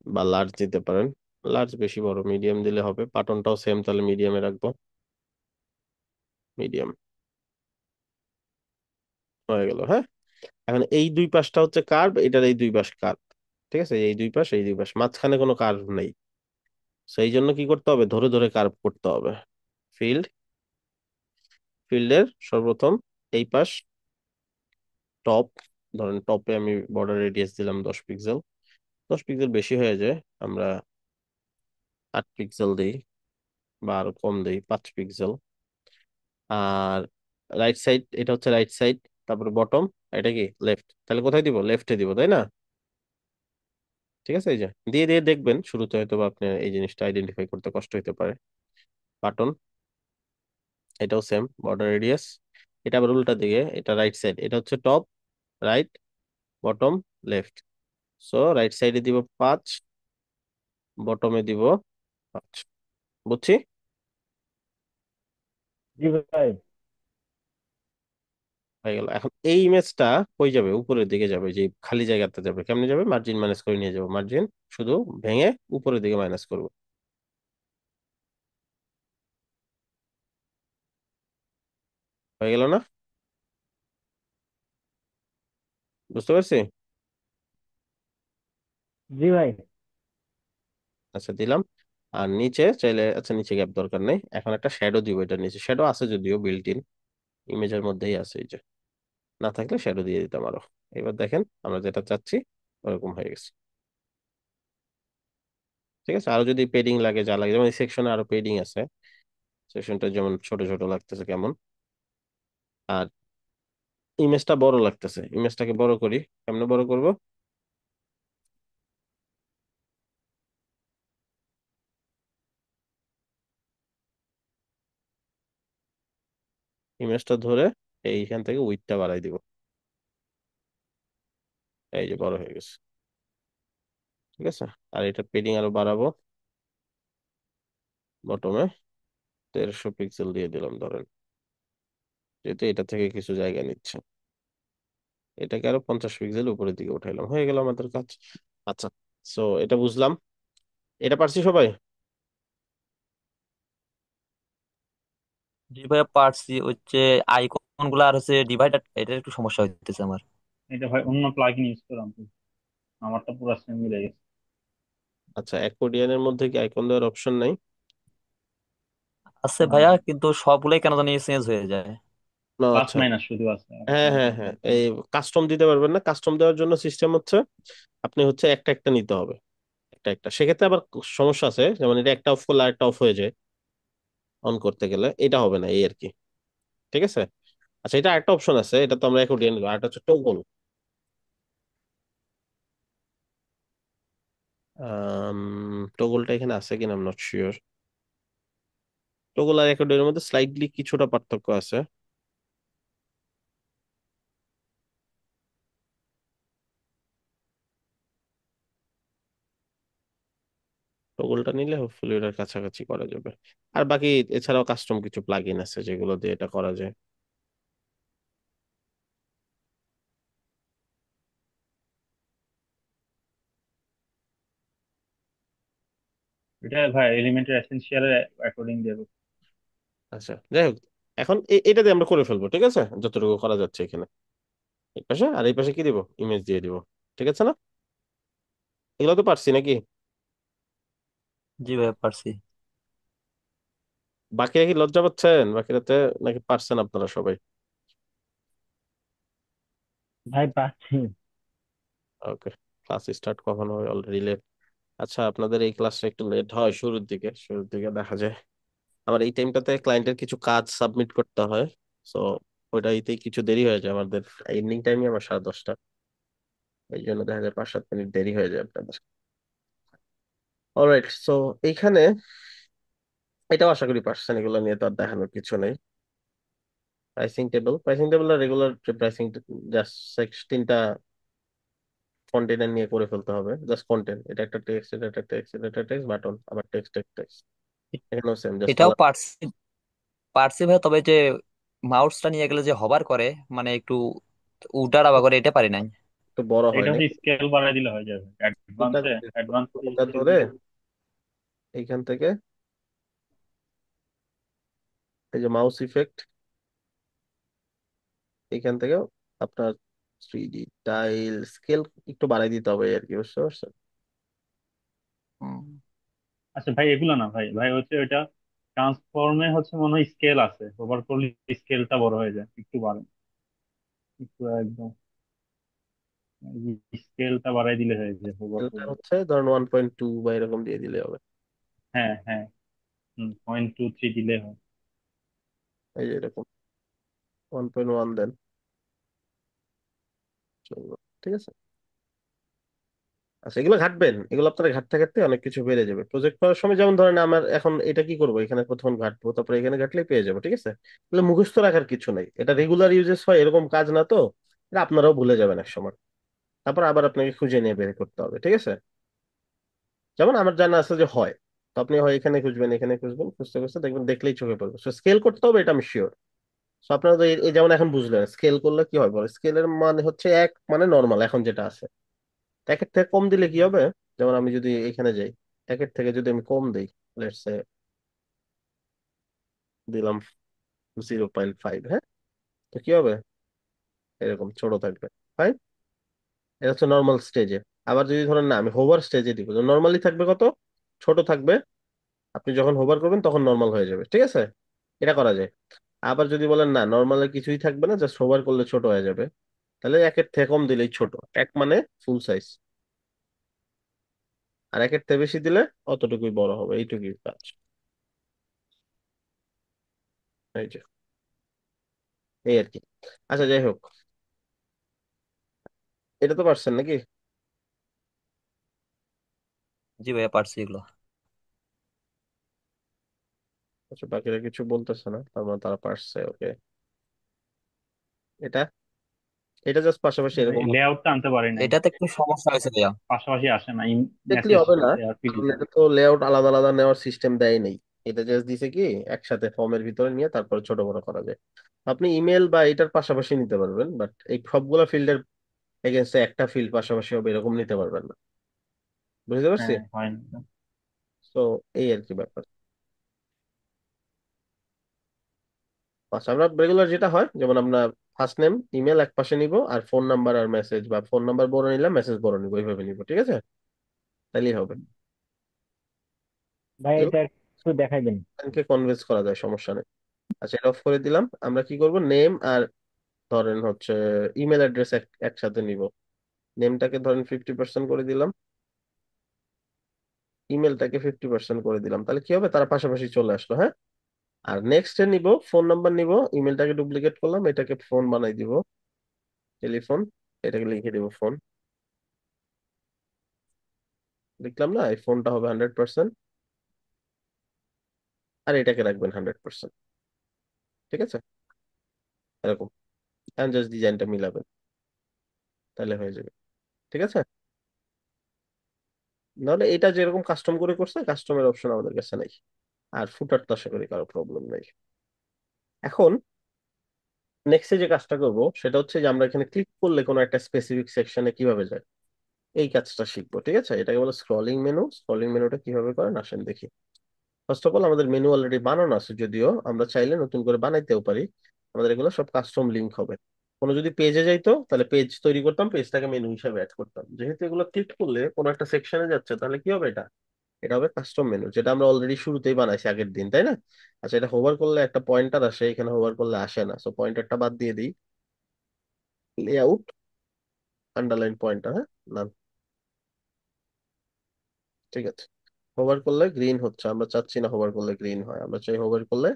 বা লার্জ দিতে পারেন, লার্জ বেশি বড়, মিডিয়াম দিলে হবে। বাটনটাও সেম, তাহলে মিডিয়ামে রাখবো, মিডিয়াম হয়ে গেল। হ্যাঁ, এখন এই দুই পাশটা হচ্ছে কার্ভ, এটার এই দুই পাশ কার্ভ। ঠিক আছে, এই দুই পাশ এই দুই পাশ, মাঝখানে কোনো কার্ভ নেই। সেই জন্য কি করতে হবে, ধরে ধরে কার্ভ করতে হবে। ফিল্ড, ফিল্ডের সর্বপ্রথম এই পাশ টপ, ধরেন টপে আমি বর্ডার রেডিয়াস দিলাম 10 পিক্সেল, 10 পিক্সেল বেশি হয়ে যায়, আমরা 8 পিক্সেল দিই, বা আরো কম দিই, 5 পিক্সেল। আর রাইট সাইড, এটা হচ্ছে রাইট সাইড, তারপরে বটম, এটা কি লেফট, তাহলে কোথায় দিব, লেফটে দিব, তাই না? ঠিক আছে, এই যে দিয়ে দিয়ে দেখবেন, শুরুতে হয়তো বা আপনি এই জিনিসটা আইডেন্টিফাই করতে কষ্ট হতে পারে। বাটন, এটাও সেম বর্ডার রেডিয়াস, এটা আবার উল্টা দিকে, এটা রাইট সাইড, এটা হচ্ছে top, right, bottom, left. So right সাইডে দিব 5, বটমে দিব 5। বুঝছি? জি ভাই। হয়ে গেল। এখন এই ইমেজটা কই যাবে, উপরের দিকে যাবে, যে খালি জায়গাতে যাবে। কেমনে যাবে, মার্জিন মাইনাস করে নিয়ে যাবো, মার্জিন শুধু ভেঙে উপরের দিকে মাইনাস করব। হয়ে গেল না? বুঝতে পারছি? জি ভাই। আচ্ছা দিলাম। আর নিচে চাইলে, আচ্ছা নিচে গ্যাপ দরকার নেই, এখন একটা শ্যাডো দিব। এটার নিচে শ্যাডো আছে যদিও বিল্ট ইন, ইমেজের মধ্যেই আছে, এই যে। না থাকলে শ্যাডো দিয়ে দিতাম আরো। এবার দেখেন আমরা যেটা চাচ্ছি ওরকম হয়ে গেছে। ঠিক আছে, আরো যদি পেডিং লাগে, যা লাগে, যেমন এই সেকশনে আরো পেডিং আছে, সেকশনটা যেমন ছোট ছোট লাগতেছে কেমন, আর ইমেজটা বড় লাগতেছে, ইমেজটাকে বড় করি। কেমনে বড় করব, ইমেজটা ধরে এইখান থেকে উইডথটা বাড়াই দিব, এই যে বড় হয়ে গেছে। ঠিক আছে, আর এটা পেডিং আরো বাড়াবো, বটমে 1300 পিক্সেল দিয়ে দিলাম ধরেন, যেহেতু এটা থেকে কিছু জায়গা নিচ্ছে। এটাকে আরো 50 পিক্সেল উপরের দিকে উঠাইলাম, হয়ে গেল আমাদের কাজ। আচ্ছা, সো এটা বুঝলাম, এটা পারছি সবাই? জি ভাইয়া পারছি, হচ্ছে আইকন গুলা আর হচ্ছে ডিভাইড, এটা একটু সমস্যা হইতেছে আমার। এটা ভাই অন্য প্লাগইন ইউজ করলাম তো, আমারটা পুরো সেম মিলে গেছে। আচ্ছা, অ্যাকর্ডিয়নের মধ্যে কি আইকন দেওয়ার অপশন নাই? আছে ভাইয়া, কিন্তু সবগুলাই কেন জানি চেঞ্জ হয়ে যায়। না, প্লাস আচ্ছা। মাইনাস শুধু আছে আর হ্যাঁ কোনো হ্যাঁ কিছু হ্যাঁ, নেই। এই কাস্টম দিতে পারবেন না। কাস্টম দেওয়ার জন্য সিস্টেম হচ্ছে আপনি হচ্ছে একটা একটা নিতে হবে, একটা একটা। সেক্ষেত্রে আবার সমস্যা আছে, যেমন এটা একটা অফ করলে আরেকটা অফ হয়ে যায় অন করতে গেলে, এটা হবে না এই আর কি। ঠিক আছে। আচ্ছা, এটা একটা অপশন আছে, এটা তো আমরা অ্যাকর্ডিয়ন, আর একটা হচ্ছে টগল। টগলটা এখানে আছে কিনা I am not sure. Toggle আর অ্যাকর্ডিয়নের মধ্যে স্লাইডলি কিছুটা পার্থক্য আছে। টগলটা নিলে হোপফুলি ওটার কাছাকাছি করা যাবে। আর বাকি এছাড়াও কাস্টম কিছু প্লাগইন আছে যেগুলো দিয়ে এটা করা যায়। এটা ভাই এলিমেন্টের এসেনশিয়াল অ্যাকর্ডিং দেবে। আচ্ছা যাই হোক, এখন এটা দিয়ে আমরা করে ফেলবো, ঠিক আছে, যতটুকু করা যাচ্ছে এখানে। এই পাশে আর এই পাশে কি দিব, ইমেজ দিয়ে দিব। ঠিক আছে না? এগুলো তো পারছি নাকি? জি ভাইয়া পারছি। বাকিরা কি লজ্জা পাচ্ছেন বাকিরাতে, নাকি পারছেন আপনারা সবাই? ভাই পাচ্ছি। ওকে, ক্লাস স্টার্ট কখন হবে, অলরেডি লেট। আচ্ছা, আপনাদের এই ক্লাসটা একটু লেট হয় শুরুর দিকে, শুরুর দিকে দেখা যায়। আমার এই টাইমটাতে ক্লায়েন্টের কিছু কাজ সাবমিট করতে হয়, সো ওইটাইতেই কিছু দেরি হয়ে যায় আমাদের। এন্ডিং টাইমই আমার 10:30, এই জন্য দেখা যায় 5-7 মিনিট দেরি হয়ে যায় আপনাদের। অলরাইট, সো এইখানে এটাও আশা করি পারছেন, এগুলো নিয়ে তো আর দেখানোর কিছু নেই। প্রাইসিং টেবিল, প্রাইসিং টেবিল আর রেগুলার প্রাইসিং, জাস্ট তিনটা কন্টেনার নিয়ে করে ফেলতে হবে, জাস্ট কন্টেন্ট, এটা একটা টেক্সট, এটা একটা টেক্সট, এটা একটা টেক্সট, বাটন, আবার টেক্সট টেক্সট টেক্সট, এখানেও সেম, জাস্ট এটাও কালার। পারছি, পারছি ভাই, তবে যে মাউসটা নিয়ে গেলে যে হবার করে, মানে একটু উল্টা করে, এটা পারি নাই। একটু বড় হয় এটা না? হচ্ছে স্কেল বাড়াই দিলে হয়ে যাবে কোনটা অ্যাডভান্সে, অ্যাডভান্স কোনটা চেক ধরে দিলে। এইখান থেকে, এই যে মাউস ইফেক্ট, এইখান থেকে আপনার 3D টাইল স্কেল একটু বাড়াই দিতে হবে আর কি, বুঝতে পারছেন? হুম। আচ্ছা ভাই, এগুলো না ভাই, ভাই হচ্ছে ওইটা ট্রান্সফর্মে হচ্ছে মনে হয় স্কেল আছে, ওভার করলে স্কেলটা বড় হয়ে যায়, একটু বাড়ে, একটু একদম স্কেলটা বাড়াই দিলে হয়ে যায় ওভার স্কেলটা করলে। হচ্ছে ধরুন 1.2 বা এরকম দিয়ে দিলে হবে। হ্যাঁ হ্যাঁ, 0.23 দিলে হয়। এই যে এরকম 1.1 দেন, চলবে, ঠিক আছে। আচ্ছা, এগুলো ঘাটবেন, এগুলো আপনার ঘাটতে ঘাটতে অনেক কিছু বেড়ে যাবে প্রজেক্ট করার সময়। যেমন ধরেন আমার এখন এটা কি করবো, এখানে প্রথম ঘাটবো, তারপরে এখানে ঘাটলেই পেয়ে যাবো, ঠিক আছে। এগুলো মুখস্থ রাখার কিছু নাই, এটা রেগুলার ইউজেস হয় এরকম কাজ না তো, এটা আপনারাও ভুলে যাবেন এক সময়, তারপর আবার আপনাকে খুঁজে নিয়ে বের করতে হবে, ঠিক আছে। যেমন আমার জানা আছে যে হয়, তো আপনি হয় এখানে খুঁজবেন, এখানে খুঁজবেন, খুঁজতে খুঁজতে দেখবেন, দেখলেই চোখে পড়বে। স্কেল করতে হবে, এটা আমি শিওর। তো আপনারা তো এই যেমন এখন বুঝলেন স্কেল করলে কি হয়, বলে স্কেলের মানে হচ্ছে এক মানে নর্মাল এখন যেটা আছে, একের থেকে কম দিলে কি হবে, যেমন আমি যদি এখানে যাই, একের থেকে যদি আমি কম দিই, লেটস সে দিলাম 0.5, হ্যাঁ, তো কি হবে, এরকম ছোট থাকবে, ফাইন। এটা হচ্ছে নর্মাল স্টেজে। আবার যদি ধরেন না আমি হোভার স্টেজে দিব, নর্মালি থাকবে কত, ছোট থাকবে, আপনি যখন হোভার করবেন তখন নর্মাল হয়ে যাবে, ঠিক আছে। এটা করা যায়। আবার যদি বলেন না নর্মালে কিছুই থাকবে না, জাস্ট হোভার করলে ছোট হয়ে যাবে, তাহলে একের থেকে কম দিলেই ছোট, এক মানে ফুল সাইজ, আর একের থেকে বেশি দিলে অতটুকুই বড় হবে, এইটুকুই কাজ। এই যে, এই আর কি। আচ্ছা যাই হোক, এটা তো পারছেন নাকি? জি ভাইয়া, পারছি এগুলো। আচ্ছা, বাকিরা কিছু বলতেছে না, তার মানে তারা পারছে, ওকে। এটা এটা জাস্ট পাশাপাশি এরকম লেআউটটা আনতে পারি নাই, এটাতে একটু সমস্যা হয়েছে ভাইয়া। পাশাপাশি আসে না, দেখলি মেসেজ হবে না, আর ফিল্ড। কারণ এটা তো লেআউট আলাদা আলাদা নেওয়ার সিস্টেম দেয় নেই। এটা জাস্ট দিছে কি একসাথে ফর্মের ভিতরে নিয়ে তারপরে ছোট বড় করা যায়। আপনি ইমেল বা এটার পাশাপাশি নিতে পারবেন, বাট এই সবগুলা ফিল্ডের এগেনস্টে একটা ফিল্ড পাশাপাশি হবে এরকম নিতে পারবেন না, বুঝতে পারছি। হ্যাঁ হয় না। তো এই আর কি ব্যাপার। আচ্ছা, আমরা রেগুলার যেটা হয়, যেমন আমরা ফার্স্ট নেম ইমেল এক পাশে নিব, আর ফোন নাম্বার আর মেসেজ, বা ফোন নাম্বার বড় নিলাম মেসেজ বড় নিব, এইভাবে নিব, ঠিক আছে, তাইলেই হবে। ভাই এটা একটু দেখাইবেন। কে কনভিন্স করা যায়, সমস্যা নেই। আচ্ছা, এটা অফ করে দিলাম। আমরা কি করব, নেম আর ধরেন হচ্ছে ইমেল অ্যাড্রেস একসাথে নিব। নেমটাকে ধরেন 50% করে দিলাম, ইমেলটাকে 50% করে দিলাম, তাহলে কি হবে, তারা পাশাপাশি চলে আসলো, হ্যাঁ। আর নেক্সট এ নিব, ফোন নাম্বার নিব, ইমেলটাকে ডুপ্লিকেট করলাম, এটাকে ফোন বানাই দিব, টেলিফোন, এটাকে লিখে দিব ফোন, লিখলাম না, এই ফোনটা হবে 100%, আর এটাকে রাখবেন 100%, ঠিক আছে, এরকম। জাস্ট ডিজাইনটা মিলাবেন, তাহলে হয়ে যাবে, ঠিক আছে। নাহলে এটা যেরকম কাস্টম করে করছে, কাস্টমের অপশন আমাদের কাছে নাই। আর ফুটার তো আশা করি কারো প্রবলেম নাই। এখন নেক্সটে যে কাজটা করব সেটা হচ্ছে যে আমরা এখানে ক্লিক করলে কোনো একটা স্পেসিফিক সেকশনে কিভাবে যায়, এই কাজটা শিখবো, ঠিক আছে। এটাকে বলে স্ক্রলিং মেনু। স্ক্রলিং মেনুটা কিভাবে করেন আসেন দেখি। ফার্স্ট অফ অল আমাদের মেনু অলরেডি বানানো আছে, যদিও আমরা চাইলে নতুন করে বানাইতেও পারি। আমাদের এগুলো সব কাস্টম লিংক হবে। কোনো যদি পেজে যাইতো তাহলে পেজ তৈরি করতাম, পেজটাকে মেনু হিসাবে অ্যাড করতাম। যেহেতু এগুলো ক্লিক করলে কোনো একটা সেকশনে যাচ্ছে, তাহলে কি হবে, এটা এটা হবে কাস্টম মেনু, যেটা আমরা অলরেডি শুরুতেই বানাইছি আগের দিন, তাই না। আচ্ছা, এটা হোভার করলে একটা পয়েন্টার আসে, এখানে হোভার করলে আসে না, সো পয়েন্টারটা বাদ দিয়ে দিই। লেআউট, আন্ডারলাইন পয়েন্টার, হ্যাঁ, না, ঠিক আছে। হোভার করলে গ্রিন হচ্ছে, আমরা চাচ্ছি না হোভার করলে গ্রিন হয়, আমরা চাই হোভার করলে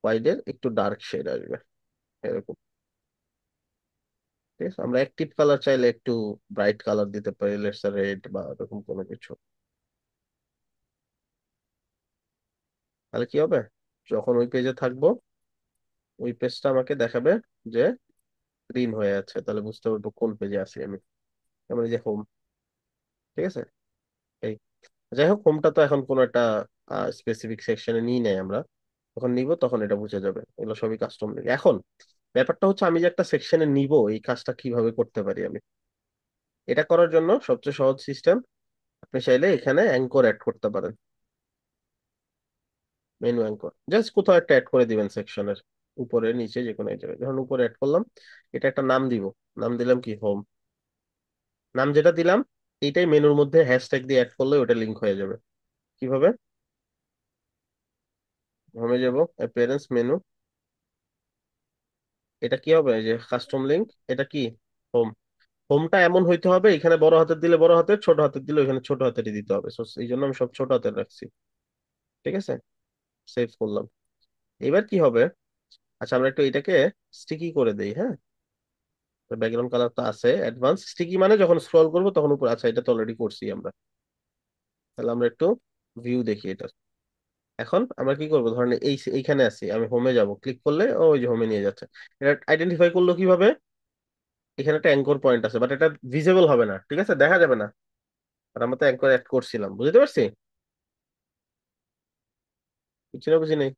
হোয়াইটের একটু ডার্ক শেড আসবে, এরকম, ঠিক আছে। আমরা অ্যাক্টিভ কালার চাইলে একটু ব্রাইট কালার দিতে পারি, লেটস রেড বা এরকম কোনো কিছু। তাহলে কি হবে, যখন ওই পেজে থাকবো, ওই পেজটা আমাকে দেখাবে যে গ্রিন হয়ে আছে, তাহলে বুঝতে পারবো কোন পেজে আছি আমি। যেমন এই যে হোম, ঠিক আছে। এই যাই হোক, হোমটা তো এখন কোনো একটা স্পেসিফিক সেকশনে নিই নাই আমরা, যখন নিব তখন এটা বুঝে যাবে, এগুলো সবই কাস্টম লিঙ্ক। এখন ব্যাপারটা হচ্ছে আমি যে একটা সেকশনে নিব এই কাজটা কিভাবে করতে পারি আমি। এটা করার জন্য সবচেয়ে সহজ সিস্টেম, আপনি চাইলে এখানে অ্যাঙ্কর অ্যাড করতে পারেন। মেনু অ্যাঙ্কর জাস্ট কোথাও একটা অ্যাড করে দিবেন সেকশনের উপরে নিচে যে কোনো এক জায়গায়। যখন উপরে অ্যাড করলাম, এটা একটা নাম দিব। নাম দিলাম কি, হোম। নাম যেটা দিলাম এইটাই মেনুর মধ্যে হ্যাশট্যাগ দিয়ে অ্যাড করলে ওটা লিঙ্ক হয়ে যাবে। কিভাবে? হোমে যাব, অ্যাপিয়ারেন্স, মেনু, এটা কি হবে, এই যে কাস্টম লিঙ্ক, এটা কি, হোম। হোমটা এমন হইতে হবে, এখানে বড় হাতের দিলে বড় হাতের, ছোট হাতের দিলে এখানে ছোট হাতেরই দিতে হবে। So, এই জন্য আমি সব ছোট হাতের রাখছি। ঠিক আছে, সেভ করলাম। এবার কি হবে, আচ্ছা আমরা একটু এটাকে স্টিকি করে দেই, হ্যাঁ। ব্যাকগ্রাউন্ড কালার তো আছে অ্যাডভান্স, স্টিকি মানে যখন স্ক্রল করবো তখন উপর, আচ্ছা এটা তো অলরেডি করছি আমরা। তাহলে আমরা একটু ভিউ দেখি এটা। এখন আমরা কি করবো, ধরেন এইখানে আছি, আমি হোমে যাব, ক্লিক করলে ও ওই যে হোমে নিয়ে যাচ্ছে। এটা আইডেন্টিফাই করলো কিভাবে, এখানে একটা অ্যাঙ্কর পয়েন্ট আছে, বাট এটা ভিজিবল হবে না, ঠিক আছে, দেখা যাবে না। আর আমরা তো অ্যাঙ্কর অ্যাড করছিলাম, বুঝতে পারছি, বুঝছি না, বুঝি নাই।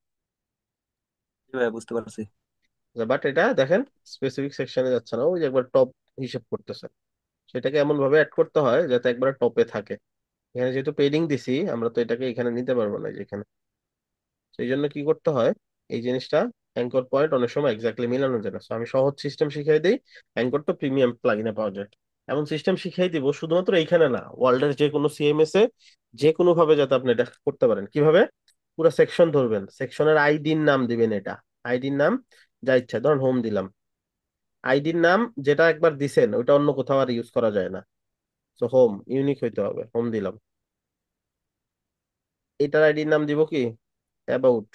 জি ভাইয়া, বুঝতে পারছি। বাট এটা দেখেন স্পেসিফিক সেকশনে যাচ্ছে না, ওই যে একবার টপ হিসেব করতেছে। সেটাকে এমন ভাবে অ্যাড করতে হয় যাতে একবার টপে থাকে। এখানে যেহেতু পেডিং দিছি, আমরা তো এটাকে এখানে নিতে পারবো না যেখানে। সেই জন্য কি করতে হয়, এই জিনিসটা অ্যাঙ্কর পয়েন্ট অনেক সময় এক্স্যাক্টলি মিলানো যায় না। So, আমি সহজ সিস্টেম শিখাই দিই, অ্যাঙ্কর তো প্রিমিয়াম প্লাগইনে পাওয়া যায়। এমন সিস্টেম শিখাই দিব শুধুমাত্র এইখানে না, ওয়ার্ল্ডের যে কোনো সিএমএস এ যে কোনো ভাবে যাতে আপনি এটা করতে পারেন। কিভাবে, পুরো সেকশন ধরবেন, সেকশনের আইডির নাম দিবেন, এটা আইডির নাম যা ইচ্ছা, ধরুন হোম দিলাম। আইডির নাম যেটা একবার দিছেন ওইটা অন্য কোথাও আর ইউজ করা যায় না। তো হোম ইউনিক হইতে হবে, হোম দিলাম। এটার আইডির নাম দিব কি, অ্যাবাউট,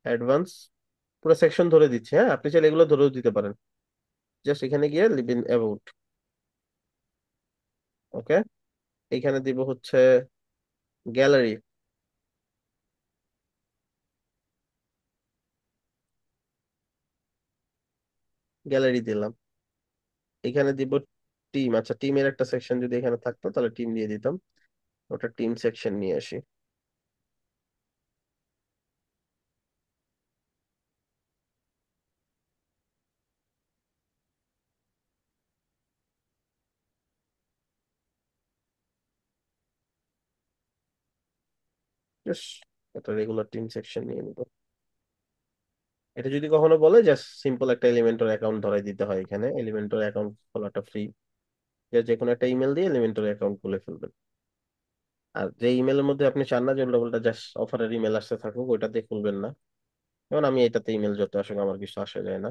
অ্যাডভান্স, পুরো সেকশন ধরে দিচ্ছে, হ্যাঁ আপনি চাইলে এগুলো ধরেও দিতে পারেন। জাস্ট এখানে গিয়ে লিভ ইন অ্যাবাউট, ওকে। এইখানে দিব হচ্ছে গ্যালারি, গ্যালারি দিলাম। এখানে দিব টিম, আচ্ছা টিমের একটা সেকশন যদি এখানে থাকতো তাহলে টিম দিয়ে দিতাম, ওটা টিম সেকশন নিয়ে আসি। Yes, এটা রেগুলার টিম সেকশন নিয়ে নিব। এটা যদি কখনো বলে জাস্ট সিম্পল একটা এলিমেন্টর অ্যাকাউন্ট ধরাই দিতে হয়, এখানে এলিমেন্টর অ্যাকাউন্ট খোলাটা ফ্রি, যে কোনো একটা ইমেল দিয়ে এলিমেন্টর অ্যাকাউন্ট খুলে ফেলবেন। আর যে ইমেলের মধ্যে আপনি চান না যে উল্টা পাল্টা জাস্ট অফারের ইমেল আসতে থাকুক, ওইটা দিয়ে খুলবেন না। যেমন আমি এটাতে ইমেল যত আসলে আমার কিছু আসে যায় না।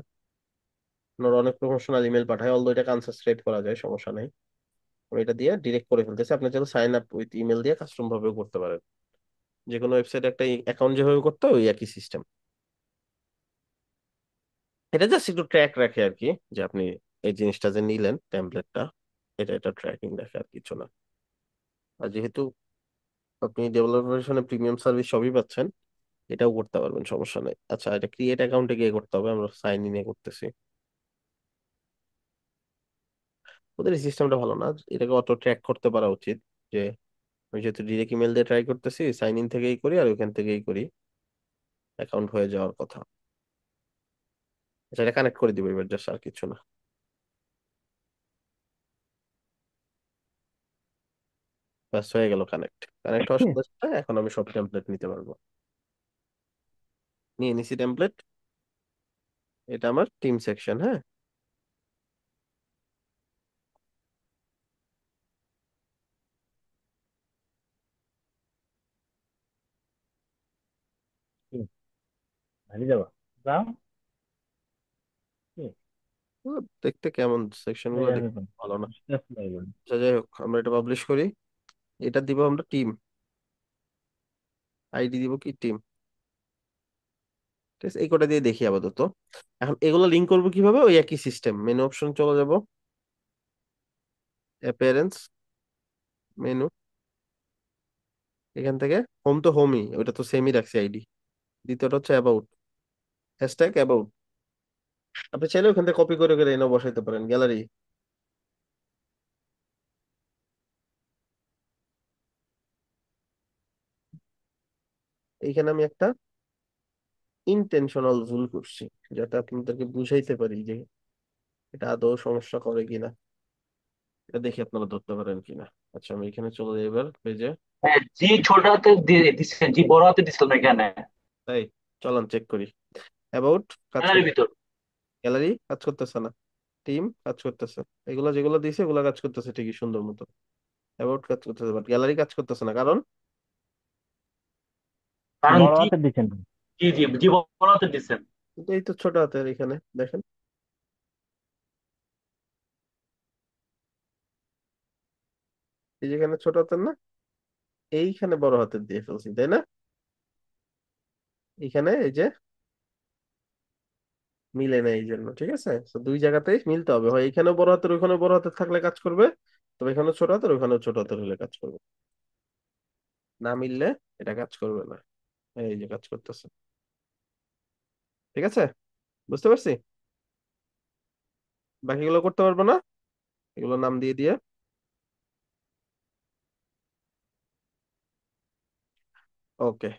ওনারা অনেক প্রমোশনাল ইমেল পাঠায়, অলদো এটাকে আনসাবস্ক্রাইব করা যায়, সমস্যা নেই। আমি এটা দিয়ে ডিরেক্ট করে ফেলতেছি, আপনি চাইলে সাইন আপ উইথ ইমেল দিয়ে কাস্টম ভাবেও করতে পারেন। যে কোনো ওয়েবসাইটে একটা অ্যাকাউন্ট যেভাবে করতে হয় ওই একই সিস্টেম। এটা জাস্ট একটু ট্র্যাক রাখে আর কি, যে আপনি এই জিনিসটা যে নিলেন টেমপ্লেটটা, এটা এটা ট্র্যাকিং রাখে, আর কিছু না। আর যেহেতু আপনি ডেভেলপার ভার্সনে প্রিমিয়াম সার্ভিস সবই পাচ্ছেন, এটাও করতে পারবেন, সমস্যা নেই। আচ্ছা এটা ক্রিয়েট অ্যাকাউন্টে গিয়ে করতে হবে, আমরা সাইন ইনে করতেছি। ওদের এই সিস্টেমটা ভালো না, এটাকে অটো ট্র্যাক করতে পারা উচিত। যে আমি যেহেতু ডিরেক্ট ইমেল দিয়ে ট্রাই করতেছি, সাইন ইন থেকেই করি আর ওইখান থেকেই করি, অ্যাকাউন্ট হয়ে যাওয়ার কথা। আচ্ছা এটা কানেক্ট করে দিব এবার, জাস্ট আর কিছু না। ব্যাস হয়ে গেল কানেক্ট। কানেক্ট হওয়ার সাথে সাথে এখন আমি সব টেমপ্লেট নিতে পারবো। নিয়ে নিছি টেমপ্লেট, এটা আমার টিম সেকশন, হ্যাঁ। বাড়ি যাবা, যাও। তো দেখতে কেমন সেকশন গুলো, দেখতে ভালো না। আচ্ছা যাই হোক, আমরা এটা পাবলিশ করি। এটা দিব আমরা টিম, আইডি দিব কি টিম, ঠিক আছে। এই কটা দিয়ে দেখি আপাতত। এখন এগুলো লিঙ্ক করবো কিভাবে, ওই একই সিস্টেম, মেনু অপশন চলে যাব, অ্যাপিয়ারেন্স, মেনু, এখান থেকে হোম তো হোমই, ওইটা তো সেমই রাখছি আইডি। দ্বিতীয়টা হচ্ছে অ্যাবাউট, হ্যাশট্যাগ অ্যাবাউট। আপনি চাইলে ওখান থেকে কপি করে করে এনে বসাইতে পারেন, গ্যালারি, এইখানে আমি একটা ইনটেনশনাল ভুল করছি, যাতে আপনাদেরকে বুঝাইতে পারি যে এটা আদৌ সমস্যা করে কিনা। এটা দেখি আপনারা ধরতে পারেন কিনা। আচ্ছা, আমি এখানে চলে যাই এবার পেজে। হ্যাঁ, জি ছোট হাতে দিচ্ছেন, জি বড় হাতে দিচ্ছিলাম এখানে তাই, চলান চেক করি। অ্যাবাউট কাজ গ্যালারির করতে, ভিতর। গ্যালারি কাজ করতেছে না, টিম কাজ করতেছে, এগুলো যেগুলো দিয়েছে এগুলো কাজ করতেছে ঠিকই সুন্দর মতো। অ্যাবাউট কাজ করতেছে, বাট গ্যালারি কাজ করতেছে না, কারণ কারণ বড় জি, হাতে দিচ্ছেন। জি জি জি বড় হাতে দিচ্ছেন। কিন্তু এই তো ছোট হাতের এখানে দেখেন, এই যেখানে ছোট হাতের না, এইখানে বড় হাতের দিয়ে ফেলছি, তাই না? এখানে এই যে মিলে না, এই জন্য ঠিক আছে। তো দুই জায়গাতেই মিলতে হবে, হয় এখানেও বড় হাতের ওইখানেও বড় হাতের থাকলে কাজ করবে, তবে এখানেও ছোট হাতের ওইখানেও ছোট হাতের হলে কাজ করবে। না মিললে এটা কাজ করবে না। এই যে কাজ করতেছে, ঠিক আছে, বুঝতে পারছি। বাকিগুলো করতে পারবো না, এগুলো নাম দিয়ে দিয়ে। ওকে,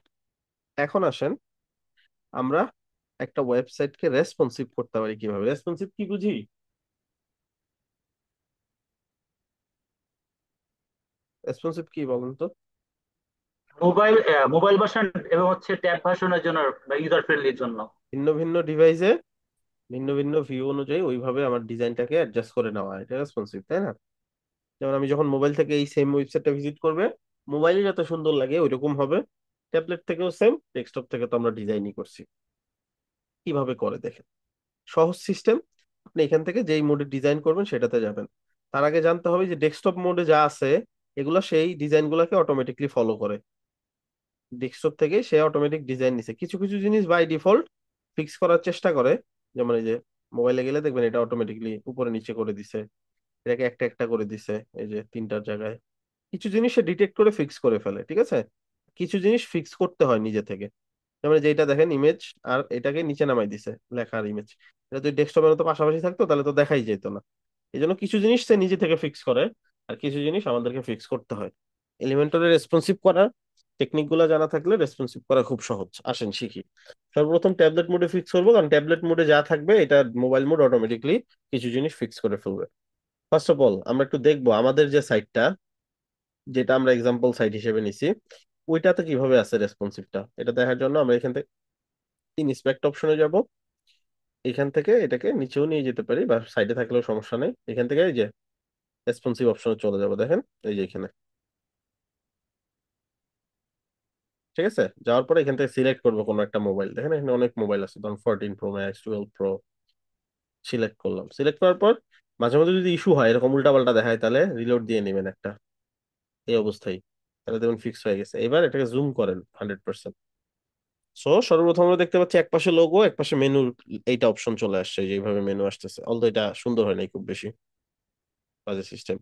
এখন আসেন আমরা একটা ওয়েবসাইটকে রেসপন্সিভ করতে পারি কিভাবে। রেসপন্সিভ কি বুঝি? রেসপন্সিভ কি বলুন তো? মোবাইল মোবাইল ভার্সন এবং হচ্ছে ট্যাব ভার্সনের জন্য বা ইউজার ফ্রেন্ডলির জন্য। ভিন্ন ভিন্ন ডিভাইসে ভিন্ন ভিন্ন ভিউ অনুযায়ী ওইভাবে আমার ডিজাইনটাকে অ্যাডজাস্ট করে নেওয়া, এটা রেসপন্সিভ, তাই না? যেমন আমি যখন মোবাইল থেকে এই সেম ওয়েবসাইটটা ভিজিট করবে, মোবাইলে যত সুন্দর লাগে ওইরকম হবে, ট্যাবলেট থেকেও সেম, ডেস্কটপ থেকে তো আমরা ডিজাইনই করছি। কিভাবে করে দেখেন, সহজ সিস্টেম। আপনি এখান থেকে যেই মোডে ডিজাইন করবেন সেটাতে যাবেন। তার আগে জানতে হবে যে ডেস্কটপ মোডে যা আছে এগুলো সেই ডিজাইনগুলোকে অটোমেটিকলি ফলো করে। ডেস্কটপ থেকে সে অটোমেটিক ডিজাইন নিছে, কিছু কিছু জিনিস বাই ডিফল্ট ফিক্স করার চেষ্টা করে। যেমন এই যে মোবাইলে গেলে দেখবেন এটা অটোমেটিকলি উপরে নিচে করে দিছে, এটাকে একটা একটা করে দিছে, এই যে তিনটার জায়গায়। কিছু জিনিস সে ডিটেক্ট করে ফিক্স করে ফেলে, ঠিক আছে। কিছু জিনিস ফিক্স করতে হয় নিজে থেকে। যেমন যেটা দেখেন ইমেজ, আর এটাকে নিচে নামাই দিছে লেখার ইমেজ, এটা যদি ডেস্কটপের মতো পাশাপাশি থাকতো তাহলে তো দেখাই যেত না। এই জন্য কিছু জিনিস সে নিজে থেকে ফিক্স করে, আর কিছু জিনিস আমাদেরকে ফিক্স করতে হয়। এলিমেন্টরে রেসপন্সিভ করার টেকনিক গুলা জানা থাকলে রেসপন্সিভ করা খুব সহজ। আসেন শিখি। সর্বপ্রথম ট্যাবলেট মোডে ফিক্স করবো, কারণ ট্যাবলেট মোডে যা থাকবে এটা মোবাইল মোড অটোমেটিকলি কিছু জিনিস ফিক্স করে ফেলবে। ফার্স্ট অফ অল আমরা একটু দেখবো আমাদের যে সাইটটা, যেটা আমরা এক্সাম্পল সাইট হিসেবে নিছি, ওইটাতে কিভাবে আছে রেসপন্সিভটা। এটা দেখার জন্য আমরা এখান থেকে ইন্সপেক্ট অপশনে যাব। এখান থেকে এটাকে নিচেও নিয়ে যেতে পারি, বা সাইডে থাকলেও সমস্যা নেই। এখান থেকে এই যে রেসপন্সিভ অপশনে চলে যাব, দেখেন এই যে এখানে, ঠিক আছে। যাওয়ার পরে এখান থেকে সিলেক্ট করবো কোনো একটা মোবাইল, দেখেন এখানে অনেক মোবাইল আছে, ধরুন 14 Pro Max, 12 Pro। সিলেক্ট করলাম, সিলেক্ট করার পর মাঝে মাঝে যদি ইস্যু হয় এরকম উল্টাপাল্টা দেখায়, তাহলে রিলোড দিয়ে নেবেন একটা, এই অবস্থায়, তাহলে দেখুন ফিক্স হয়ে গেছে। এবার এটাকে জুম করেন 100%। সো সর্বপ্রথম আমরা দেখতে পাচ্ছি একপাশে লোগো, একপাশে মেনু, এইটা অপশন চলে আসছে, যেভাবে মেনু আসতেছে, অলদো এটা সুন্দর হয় নাই খুব বেশি, বাজে সিস্টেম।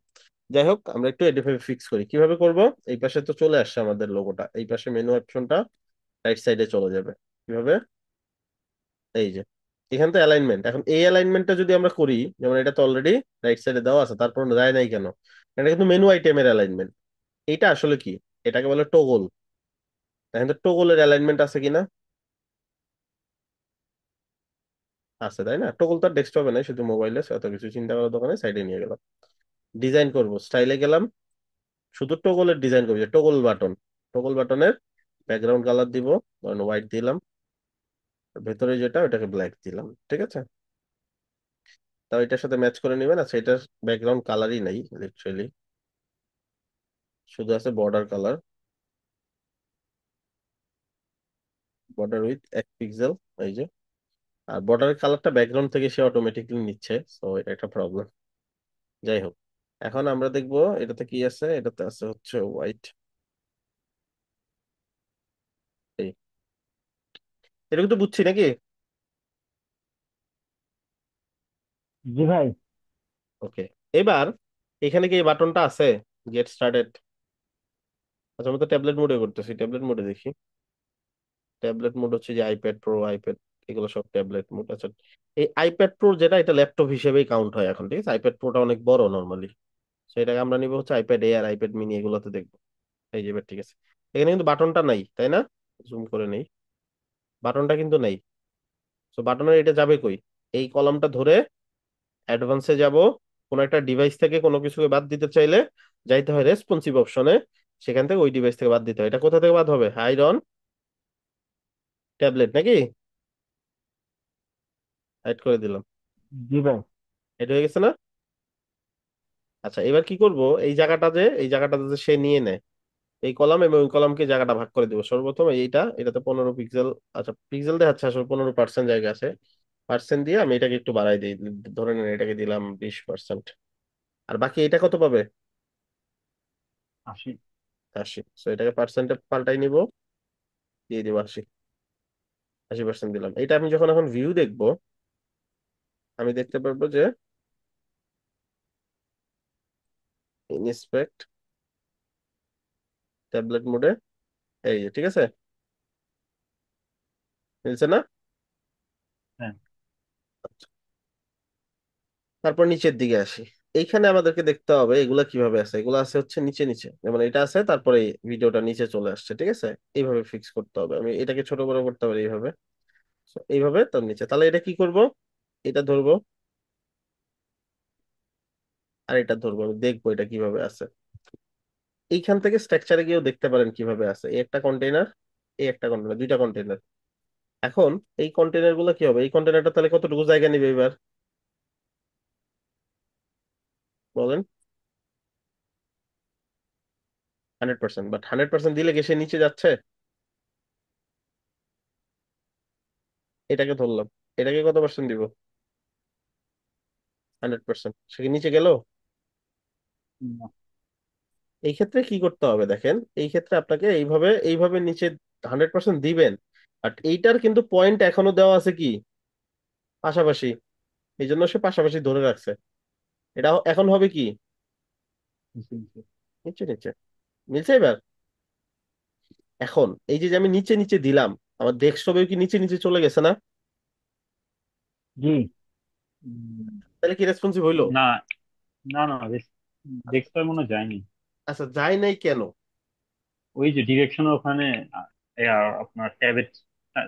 যাই হোক, আমরা একটু এটাভাবে ফিক্স করি। কিভাবে করব? এই পাশে তো চলে আসছে আমাদের লোগোটা, এই পাশে মেনু অপশনটা রাইট সাইডে চলে যাবে। কিভাবে? এই যে এখান থেকে অ্যালাইনমেন্ট, এখন এই অ্যালাইনমেন্টটা যদি আমরা করি, যেমন এটা তো অলরেডি রাইট সাইডে দেওয়া আছে, তারপর যায় নাই কেন? এটা কিন্তু মেনু আইটেমের অ্যালাইনমেন্ট। এইটা আসলে কি? এটাকে বলে টগল। দেখেন তো টগলের অ্যালাইনমেন্ট আছে কিনা। আছে, তাই না? টগল তো ডেস্কটপে নাই, শুধু মোবাইলে, এত কিছু চিন্তা করার দোকানে সাইডে নিয়ে গেলাম। ডিজাইন করব, স্টাইলে গেলাম, শুধু টগলের ডিজাইন করবো, যে টগল বাটন, টগল বাটনের ব্যাকগ্রাউন্ড কালার দিব, ধরুন হোয়াইট দিলাম, ভেতরে যেটা ওটাকে ব্ল্যাক দিলাম, ঠিক আছে। তাও এটার সাথে ম্যাচ করে নেবেন। আচ্ছা, এটার ব্যাকগ্রাউন্ড কালারই নাই লিটারেলি, শুধু আছে border colour, border with 1 pixel, এই যে। আর বর্ডারের কালারটা ব্যাকগ্রাউন্ড থেকে সে অটোমেটিকলি নিচ্ছে, সো এটা একটা প্রবলেম। যাই হোক, এখন আমরা দেখবো এটাতে কি আছে। এটাতে আছে হচ্ছে হোয়াইট, এই, এটা কিন্তু বুঝছি নাকি? জি ভাই। ওকে, এবার এখানে কি এই বাটনটা আছে, গেট স্টার্টেড? আচ্ছা, আমরা তো ট্যাবলেট মোডে করতেছি, ট্যাবলেট মোডে দেখি। ট্যাবলেট মোড হচ্ছে যে আইপ্যাড প্রো, আইপ্যাড, এগুলো সব ট্যাবলেট মোড। আচ্ছা, এই আইপ্যাড প্রো যেটা, এটা ল্যাপটপ হিসেবেই কাউন্ট হয় এখন, ঠিক আছে। আইপ্যাড প্রোটা অনেক বড় নর্মালি, সেটাকে আমরা নিবো হচ্ছে আইপ্যাড এয়ার, আইপ্যাড মিনি, এগুলোতে দেখবো। এই যে এবার ঠিক আছে, এখানে কিন্তু বাটনটা নাই, তাই না? জুম করে নেই, বাটনটা কিন্তু নেই। তো বাটনের এটা যাবে কই? এই কলামটা ধরে অ্যাডভান্সে যাব, কোন একটা ডিভাইস থেকে কোনো কিছুকে বাদ দিতে চাইলে যাইতে হয় রেসপন্সিভ অপশনে, সেখান থেকে ওই ডিভাইস থেকে বাদ দিতে হয়। এটা কোথা থেকে বাদ হবে? হাইড অন ট্যাবলেট নাকি? হাইড করে দিলাম। জি ভাই। হাইড হয়ে গেছে না? আচ্ছা, এবার কি করব, এই জায়গাটাতে সে নিয়ে নেয় এই কলাম এবং ওই কলামকে জায়গাটা ভাগ করে দিব। সর্বপ্রথম এটাতে 15 পিক্সেল, আচ্ছা পিক্সেল দেখাচ্ছে, আসলে 15% জায়গা আছে। পার্সেন্ট দিয়ে আমি এটাকে একটু বাড়াই দিই, ধরে নেন এটাকে দিলাম 20%। আর বাকি এটা কত পাবে? 80। 80। তো এটাকে পার্সেন্টে পাল্টাই নিব, দিয়ে দিব 80। 80% দিলাম। এটা আমি যখন এখন ভিউ দেখবো, আমি দেখতে পারবো যে ইনস্পেক্ট ট্যাবলেট মোডে, এই যে ঠিক আছে, মিলছে না? হ্যাঁ। তারপর নিচের দিকে আসি। এইখানে আমাদেরকে দেখতে হবে এগুলা কিভাবে আছে। এগুলো আছে হচ্ছে নিচে নিচে, যেমন এটা আছে তারপরে এই ভিডিওটা নিচে চলে আসছে, ঠিক আছে? এইভাবে ফিক্স করতে হবে। আমি এটাকে ছোট বড় করতে পারি এইভাবে। So, এইভাবে তার নিচে, তাহলে এটা কি করব, এটা ধরবো আর এটা ধরবো, আমি দেখবো এটা কিভাবে আছে। এইখান থেকে স্ট্রাকচারে গিয়েও দেখতে পারেন কিভাবে আছে। এই একটা কন্টেইনার, এই একটা কন্টেইনার, দুইটা কন্টেইনার। এখন এই কন্টেইনার গুলো কি হবে? এই কন্টেইনারটা তাহলে কতটুকু জায়গা নিবে এবার বলেন? 100%। বাট 100% দিলে কি সে নিচে যাচ্ছে? এটাকে ধরলাম, এটাকে কত পার্সেন্ট দিব? 100%। সে কি নিচে গেল? না। এই ক্ষেত্রে কি করতে হবে দেখেন, এই ক্ষেত্রে আপনাকে এইভাবে এইভাবে নিচে 100% দিবেন। বাট এইটার কিন্তু পয়েন্ট এখনো দেওয়া আছে কি পাশাপাশি, এই জন্য সে পাশাপাশি ধরে রাখছে। এটা এখন হবে কি নিচে নিচে। নিচে নিচে, মিলছে এবার? এখন এই যে যে আমি নিচে নিচে দিলাম, আমার ডেস্কটপে কি নিচে নিচে চলে গেছে না? জি। উম, তাহলে কি রেসপন্সিভ হইলো? না না না, ডেস্কটপে মনে হয় যায়নি। আচ্ছা, যায় নাই কেন? ওই যে ডিরেকশন ওখানে আপনার ট্যাবে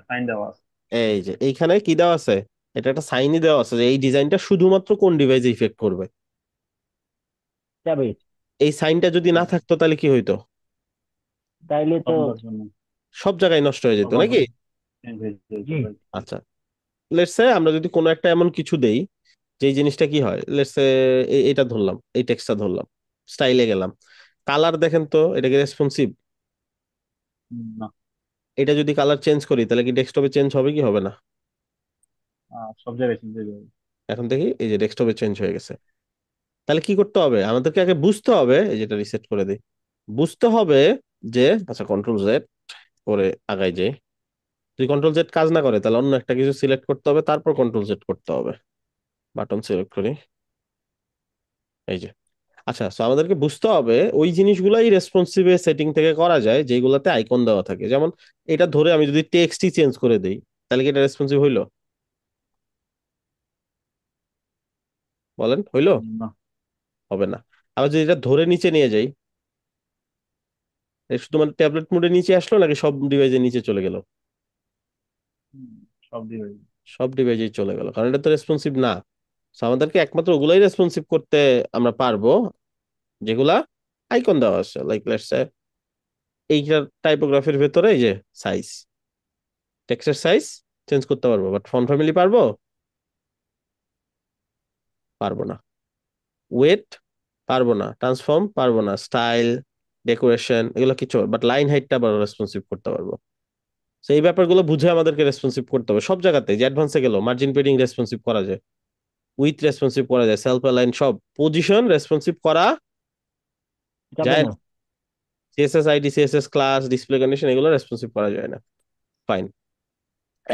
সাইন দেওয়া আছে। এই যে এইখানে কি দেওয়া আছে, এটা একটা সাইনই দেওয়া আছে যে এই ডিজাইনটা শুধুমাত্র কোন ডিভাইসে ইফেক্ট করবে। যাবে। এই সাইনটা যদি না থাকতো তাহলে কি হইতো? তাইলে তো। সবার জন্য। সব জায়গায় নষ্ট হয়ে যেত সবার নাকি? জন্য চেঞ্জ হয়ে যেত জি। ভাই। আচ্ছা, লেটস সে আমরা যদি কোনো একটা এমন কিছু দেই যে এই জিনিসটা কি হয়, লেটস সে এটা ধরলাম, এই টেক্সটটা ধরলাম, স্টাইলে গেলাম, কালার দেখেন তো এটা কি রেসপন্সিভ? না। এটা যদি কালার চেঞ্জ করি তাহলে কি ডেস্কটপে চেঞ্জ হবে কি হবে না? সব জায়গায় চেঞ্জ হয়ে যাবে। এখন দেখি এই যে ডেস্কটপে চেঞ্জ হয়ে গেছে। তাহলে কি করতে হবে আমাদেরকে? আগে বুঝতে হবে, এই যেটা রিসেট করে দিই, বুঝতে হবে যে আচ্ছা কন্ট্রোল জেড করে আগাই যাই। যদি কন্ট্রোল জেড কাজ না করে তাহলে অন্য একটা কিছু সিলেক্ট করতে হবে, তারপর কন্ট্রোল জেড করতে হবে। বাটন সিলেক্ট করি, এই যে। আচ্ছা, সো আমাদেরকে বুঝতে হবে ওই জিনিসগুলাই রেসপন্সিভ সেটিং থেকে করা যায় যেগুলোতে আইকন দেওয়া থাকে। যেমন এটা ধরে আমি যদি টেক্সটই চেঞ্জ করে দিই তাহলে কি এটা রেসপন্সিভ হইলো? বলেন হইলো? না। হবে না। আবার যদি এটা ধরে নিচে নিয়ে যাই, এটা শুধুমাত্র ট্যাবলেট মোডে নিচে আসলো নাকি সব ডিভাইসে নিচে চলে গেল? হুম, সব দিয়ে হয়ে যাবে। সব ডিভাইসেই চলে গেল, কারণ এটা তো রেসপন্সিভ না। So আমাদেরকে একমাত্র ওগুলাই রেসপন্সিভ করতে আমরা পারবো যেগুলা আইকন দেওয়া আছে, লাইক লেটস সে এইটার টাইপোগ্রাফির ভেতরে এই যে সাইজ, টেক্সটের সাইজ চেঞ্জ করতে পারবো, বাট ফন্ট ফ্যামিলি পারবো? পারবো না। ওয়েট পারবো না, ট্রান্সফর্ম পারবো না, স্টাইল, ডেকোরেশন এগুলো কিছু, বাট লাইন হাইটটা আবার রেসপন্সিভ করতে পারবো। তো এই ব্যাপারগুলো বুঝে আমাদেরকে রেসপন্সিভ করতে হবে সব জায়গাতে। যে অ্যাডভান্সে গেল, মার্জিন পেডিং রেসপন্সিভ করা যায়, উইথ রেসপন্সিভ করা যায়, সেলফ অ্যালাইন সব পজিশন রেসপন্সিভ করা যাবে যায় না। না। CSS ID, CSS class, display condition এগুলো রেসপন্সিভ করা যায় না। ফাইন।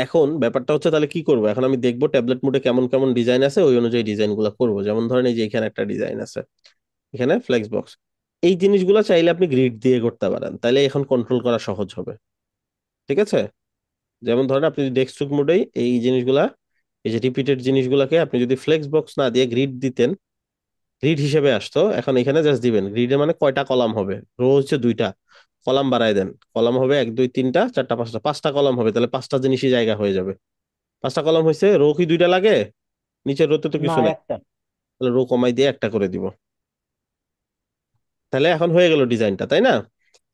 এখন ব্যাপারটা হচ্ছে তাহলে কি করব, এখন আমি দেখবো ট্যাবলেট মোডে কেমন কেমন ডিজাইন আছে, ওই অনুযায়ী ডিজাইন গুলো করবো। যেমন ধরেন এই যে এখানে একটা ডিজাইন আছে, এখানে ফ্লেক্স বক্স, এই জিনিসগুলো চাইলে আপনি গ্রিড দিয়ে করতে পারেন, তাইলে এখন কন্ট্রোল করা সহজ হবে। ঠিক আছে? যেমন ধরেন আপনি ডেস্কটপ মোডেই এই জিনিসগুলা, এই যে রিপিটেড জিনিসগুলোকে আপনি যদি ফ্লেক্স বক্স না দিয়ে গ্রিড দিতেন, গ্রিড হিসেবে আসতো। এখন এখানে জাস্ট দিবেন গ্রিডে, মানে কয়টা কলাম হবে, রো হচ্ছে দুইটা, কলাম বাড়ায় দেন, কলাম হবে 1 2 3 4 5টা, 5টা কলাম হবে, তাহলে 5টা জিনিসই জায়গা হয়ে যাবে। 5টা কলাম হয়েছে, রো কি 2টা লাগে? নিচের রোতে তো না, কিছু নাই, একটা। তাহলে রো কমাই দিয়ে একটা করে দিব। তাহলে এখন হয়ে গেল ডিজাইনটা, তাই না?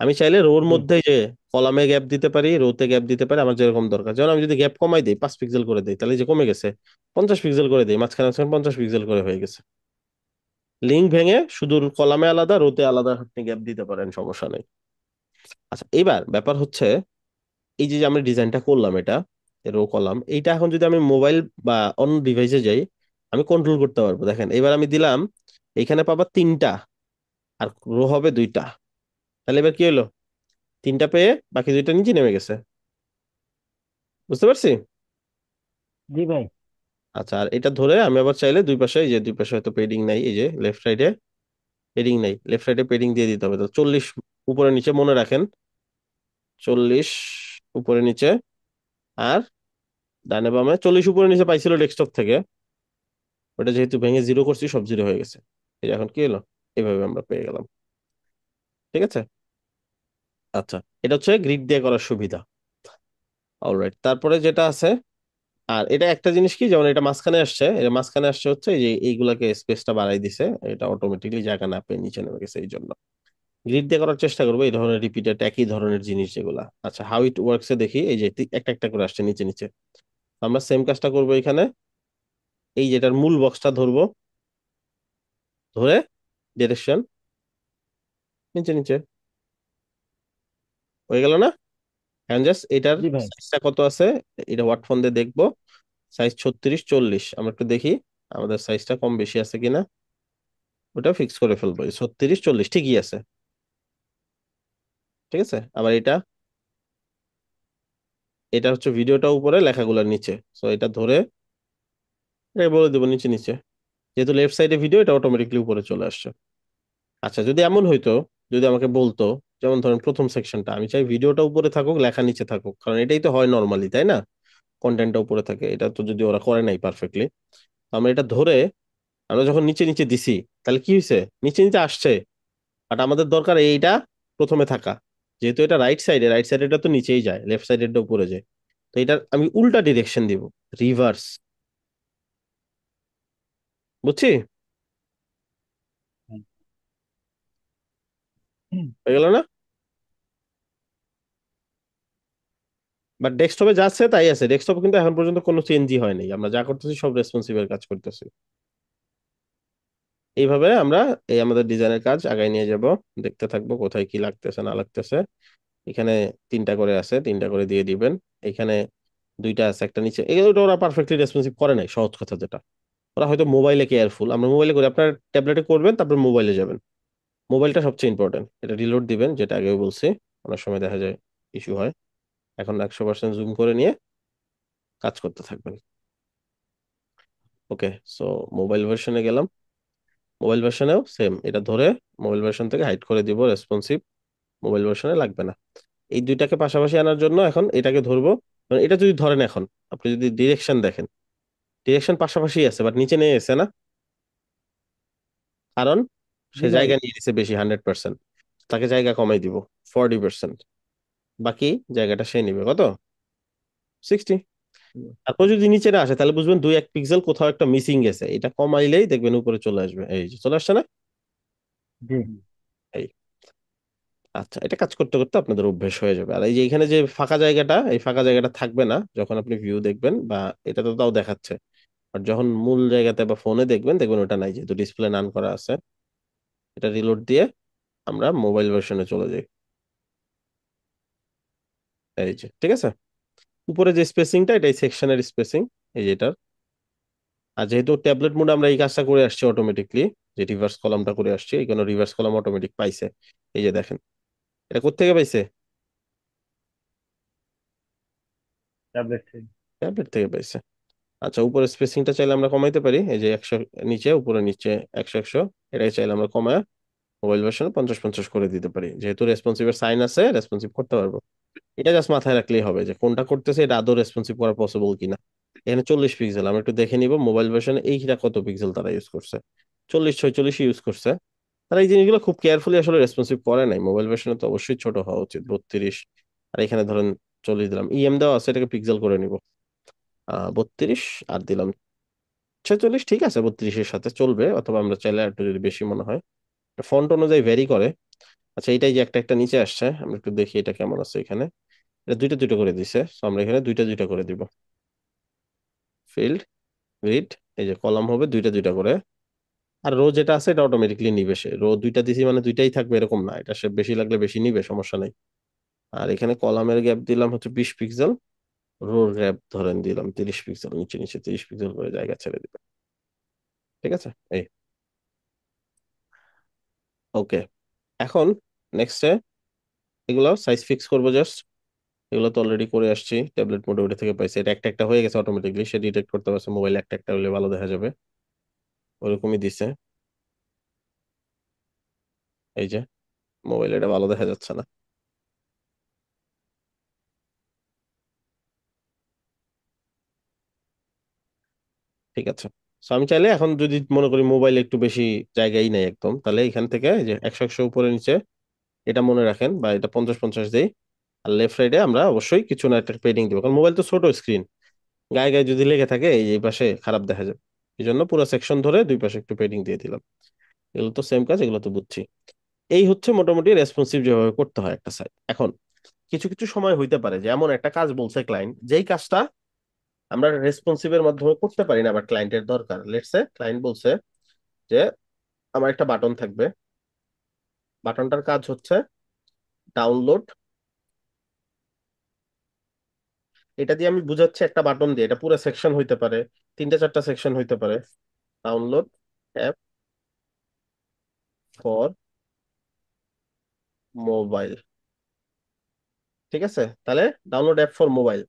আমি চাইলে রোর জি। মধ্যে যে কলামে গ্যাপ দিতে পারি, রোতে গ্যাপ দিতে পারি, আমার যেরকম দরকার। যেমন আমি যদি গ্যাপ কমাই দিই, 5 পিক্সেল করে দিই, তাহলে এই যে কমে গেছে। 50 পিক্সেল করে দিই, মাঝখানে মাঝখানে 50 পিক্সেল করে হয়ে গেছে। লিঙ্ক ভেঙে শুধু কলামে আলাদা, রোতে আলাদা আপনি গ্যাপ দিতে পারেন, সমস্যা নেই। আচ্ছা, এবার ব্যাপার হচ্ছে এই যে যে আমরা ডিজাইনটা করলাম, এটা রো কলাম, এইটা এখন যদি আমি মোবাইল বা অন্য ডিভাইসে যাই, আমি কন্ট্রোল করতে পারবো। দেখেন এবার আমি দিলাম, এখানে পাবা 3টা, আর রো হবে 2টা। তাহলে এবার কি হলো? 3টা পেয়ে বাকি 2টা নিচে নেমে গেছে। বুঝতে পারছি? জি ভাই। আচ্ছা, আর এটা ধরে আমি আবার চাইলে দুই পাশে, এই যে দুই পাশে হয়তো পেডিং নাই, এই যে লেফট সাইডে পেডিং নাই, লেফট সাইডে পেডিং দিয়ে দিতে হবে। তো 40 উপরে নিচে মনে রাখেন, 40 উপরে নিচে, আর ডানে বামে 40 উপরে নিচে পাইছিল ডেস্কটপ থেকে, ওটা যেহেতু ভেঙে জিরো করছি, সব জিরো হয়ে গেছে। এই যে এখন কি হলো, এইভাবে আমরা পেয়ে গেলাম। ঠিক আছে? আচ্ছা, এটা হচ্ছে গ্রিড দিয়ে করার সুবিধা। অলরাইট, তারপরে যেটা আছে, আর এটা একটা জিনিস কি, যেমন এটা মাঝখানে আসছে, এটা মাঝখানে আসছে হচ্ছে এই যে এইগুলাকে স্পেসটা বাড়াই দিছে, এটা অটোমেটিকলি জায়গা না পেয়ে নিচে নেমে গেছে, এই জন্য গ্রিড দিয়ে করার চেষ্টা করবো এই ধরনের রিপিটেড একই ধরনের জিনিস যেগুলা। আচ্ছা, হাউ ইট ওয়ার্কস এ দেখি, এই যে একটা একটা করে আসছে নিচে নিচে। আমরা সেম কাজটা করবো এখানে, এই যেটার মূল বক্সটা ধরবো, ধরে ডিরেকশন নিচে নিচে, হয়ে গেল না? এখন জাস্ট এটার জি ভাই। সাইজটা কত আছে, এটা ওয়াট ফোন দিয়ে দেখবো। সাইজ 36 40, আমরা একটু দেখি আমাদের সাইজটা কম বেশি আছে কিনা, ওটা ফিক্স করে ফেলবো। 36 40 ঠিকই আছে। ঠিক আছে, আবার এটা, এটা হচ্ছে ভিডিওটা উপরে, লেখাগুলোর নিচে, সো এটা ধরে এটা বলে দেবো নিচে নিচে। যেহেতু লেফট সাইডে ভিডিও, এটা অটোমেটিকলি উপরে চলে আসছে। আচ্ছা, যদি এমন হইতো, যদি আমাকে বলতো, যেমন ধরেন প্রথম সেকশনটা, আমি চাই ভিডিওটা উপরে থাকুক, লেখা নিচে থাকুক, কারণ এটাই তো হয় নর্মালি, তাই না? কন্টেন্টটা উপরে থাকে, এটা তো যদি ওরা করে নাই পারফেক্টলি, আমরা এটা ধরে আমরা যখন নিচে নিচে দিছি, তাহলে কি হয়েছে, নিচে নিচে আসছে। বাট আমাদের দরকার এইটা প্রথমে থাকা, যেহেতু এটা রাইট সাইডে, রাইট সাইডেরটা তো নিচেই যায়, লেফট সাইডেরটা উপরে যায়। তো এটা আমি উল্টা ডিরেকশন দিব, রিভার্স। বুঝছি? হয়ে গেল না? বাট ডেস্কটপে যা আছে তাই আছে, ডেস্কটপে কিন্তু এখন পর্যন্ত কোনো চেঞ্জই হয়নি, আমরা যা করতেছি সব রেসপন্সিভের কাজ করতেছি। এইভাবে আমরা এই আমাদের ডিজাইনের কাজ আগায় নিয়ে যাব, দেখতে থাকবো কোথায় কি লাগতেছে না লাগতেছে। এখানে 3টা করে আছে, 3টা করে দিয়ে দিবেন। এখানে 2টা আছে, একটা নিচে, এগুলো ওরা পারফেক্টলি রেসপন্সিভ করে নাই, সহজ কথা যেটা। ওরা হয়তো মোবাইলে কেয়ারফুল, আমরা মোবাইলে করি, আপনার ট্যাবলেটে করবেন, তারপর মোবাইলে যাবেন। মোবাইলটা সবচেয়ে ইম্পর্টেন্ট, এটা রিলোড দিবেন, যেটা আগেও বলছি, অনেক সময় দেখা যায় ইস্যু হয়। এখন 100% জুম করে নিয়ে কাজ করতে থাকবেন। ওকে, সো মোবাইল ভার্সনে গেলাম। মোবাইল ভার্সনেও সেম, এটা ধরে মোবাইল ভার্সন থেকে হাইড করে দিব, রেসপন্সিভ মোবাইল ভার্সনে লাগবে না। এই দুইটাকে পাশাপাশি আনার জন্য এখন এটাকে ধরবো। মানে এটা যদি ধরেন, এখন আপনি যদি ডিরেকশন দেখেন, ডিরেকশন পাশাপাশি আছে, বাট নিচে নিয়ে এসে না, কারণ জি সে ভাই। জায়গা নিয়ে নিছে বেশি, 100%। তাকে জায়গা কমাই দিব 40%, বাকি জায়গাটা সে নিবে কত, 60। তারপর যদি নিচে না আসে, তাহলে বুঝবেন 2 1 পিক্সেল কোথাও একটা মিসিং গেছে, এটা কমাইলেই দেখবেন উপরে চলে আসবে, এই যে চলে আসছে না। জি। এই, আচ্ছা, এটা কাজ করতে করতে আপনাদের অভ্যেস হয়ে যাবে। আর এই যে এখানে যে ফাঁকা জায়গাটা, এই ফাঁকা জায়গাটা থাকবে না যখন আপনি ভিউ দেখবেন, বা এটা তো তাও দেখাচ্ছে, আর যখন মূল জায়গাতে বা ফোনে দেখবেন, দেখবেন ওটা নাই, যেহেতু ডিসপ্লে নান করা আছে। এটা রিলোড দিয়ে আমরা মোবাইল ভার্সনে চলে যাই। এই যে ঠিক আছে, উপরে যে স্পেসিংটা, এটাই সেকশনের স্পেসিং, এই যেটা। আর যেহেতু ট্যাবলেট মোডে আমরা এই কাজটা করে আসছি অটোমেটিকলি, যে রিভার্স কলামটা করে আসছি, এই কোনো রিভার্স কলাম অটোমেটিক পাইছে। এই যে দেখেন, এটা কোত্থেকে পাইছে, ট্যাবলেট। ট্যাবলেট থেকে পাইছে। আচ্ছা, উপরে স্পেসিংটা চাইলে আমরা কমাইতে পারি, এই যে 100 নিচে, উপরে নিচে 100 100, এটাই চাইলে আমরা কমায় মোবাইল ভার্সনে 50 50 করে দিতে পারি, যেহেতু রেসপন্সিভের সাইন আছে, রেসপন্সিভ করতে পারবো। এটা জাস্ট মাথায় রাখলেই হবে যে কোনটা করতেছে, এটা আদৌ রেসপন্সিভ করা পসিবল কিনা। এখানে 40 পিক্সেল, আমরা একটু দেখে নিব মোবাইল ভার্সনে এইটা কত পিক্সেল তারা ইউজ করছে, 40 46 ইউজ করছে। তারা এই জিনিসগুলো খুব কেয়ারফুলি আসলে রেসপন্সিভ করে নাই। মোবাইল ভার্সনে তো অবশ্যই ছোট হওয়া উচিত, 32। আর এখানে ধরেন 40 দিলাম, দেওয়া আছে, এটাকে পিক্সেল করে নিব 32, আর দিলাম 46। ঠিক আছে, 32-এর সাথে চলবে, অথবা আমরা চাইলে একটু যদি বেশি মনে হয়, ফন্ট অনুযায়ী ভ্যারি করে। আচ্ছা, এটাই যে একটা একটা নিচে আসছে, আমরা একটু দেখি এটা কেমন আছে এখানে। এটা দুইটা দুইটা করে দিছে, তো আমরা এখানে দুইটা দুইটা করে দিব। ফিল্ড, গ্রিড, এই যে কলাম হবে দুইটা দুইটা করে। আর রো যেটা আছে এটা অটোমেটিকলি নিবে, সে রো দুইটা দিছি মানে দুইটাই থাকবে এরকম না, এটা সে বেশি লাগলে বেশি নিবে, সমস্যা নাই। আর এখানে কলামের গ্যাপ দিলাম হচ্ছে 20 পিক্সেল, রোর গ্যাপ ধরেন দিলাম 30 পিক্সেল, নিচে নিচে 30 পিক্সেল করে জায়গা ছেড়ে দিবে। ঠিক আছে, এই ওকে। এখন নেক্সটে এগুলো সাইজ ফিক্স করবো জাস্ট। এগুলো তো অলরেডি করে আসছি, ট্যাবলেট মোডে ওটা থেকে পাইছি, এটা একটা একটা হয়ে গেছে অটোমেটিকলি, সে ডিটেক্ট করতে পারছে মোবাইলে একটা একটা হলে ভালো দেখা যাবে, ওরকমই দিছে। এই যে মোবাইলে এটা ভালো দেখা যাচ্ছে না। ঠিক আছে, তো আমি চাইলে এখন যদি মনে করি মোবাইলে একটু বেশি জায়গাই নেই একদম, তাহলে এখান থেকে এই যে 100 100 উপরে নিচে এটা মনে রাখেন, বা এটা 50 50 দেই। আর লেফট সাইডে আমরা অবশ্যই কিছু না একটা পেডিং দিব, কারণ মোবাইল তো ছোট স্ক্রিন, গায়ে গায়ে যদি লেগে থাকে এই এই পাশে খারাপ দেখা যাবে। এই জন্য পুরো সেকশন ধরে দুই পাশে একটু পেডিং দিয়ে দিলাম। এগুলো তো সেম কাজ, এগুলো তো বুঝছি। এই হচ্ছে মোটামুটি রেসপন্সিভ যেভাবে করতে হয় একটা সাইট। এখন কিছু কিছু সময় হইতে পারে যে এমন একটা কাজ বলছে ক্লায়েন্ট, যেই কাজটা আমরা রেসপন্সিভের মাধ্যমে করতে পারি না, বাট ক্লায়েন্টের দরকার। লেটস সে ক্লায়েন্ট বলছে যে আমার একটা বাটন থাকবে, বাটনটার কাজ হচ্ছে ডাউনলোড। এটা দিয়ে আমি বুঝাচ্ছি একটা বাটন দিয়ে, এটা পুরো সেকশন হইতে পারে, তিনটা চারটা সেকশন হইতে পারে। Download app for mobile. ঠিক আছে, তাহলে ডাউনলোড অ্যাপ ফর মোবাইল।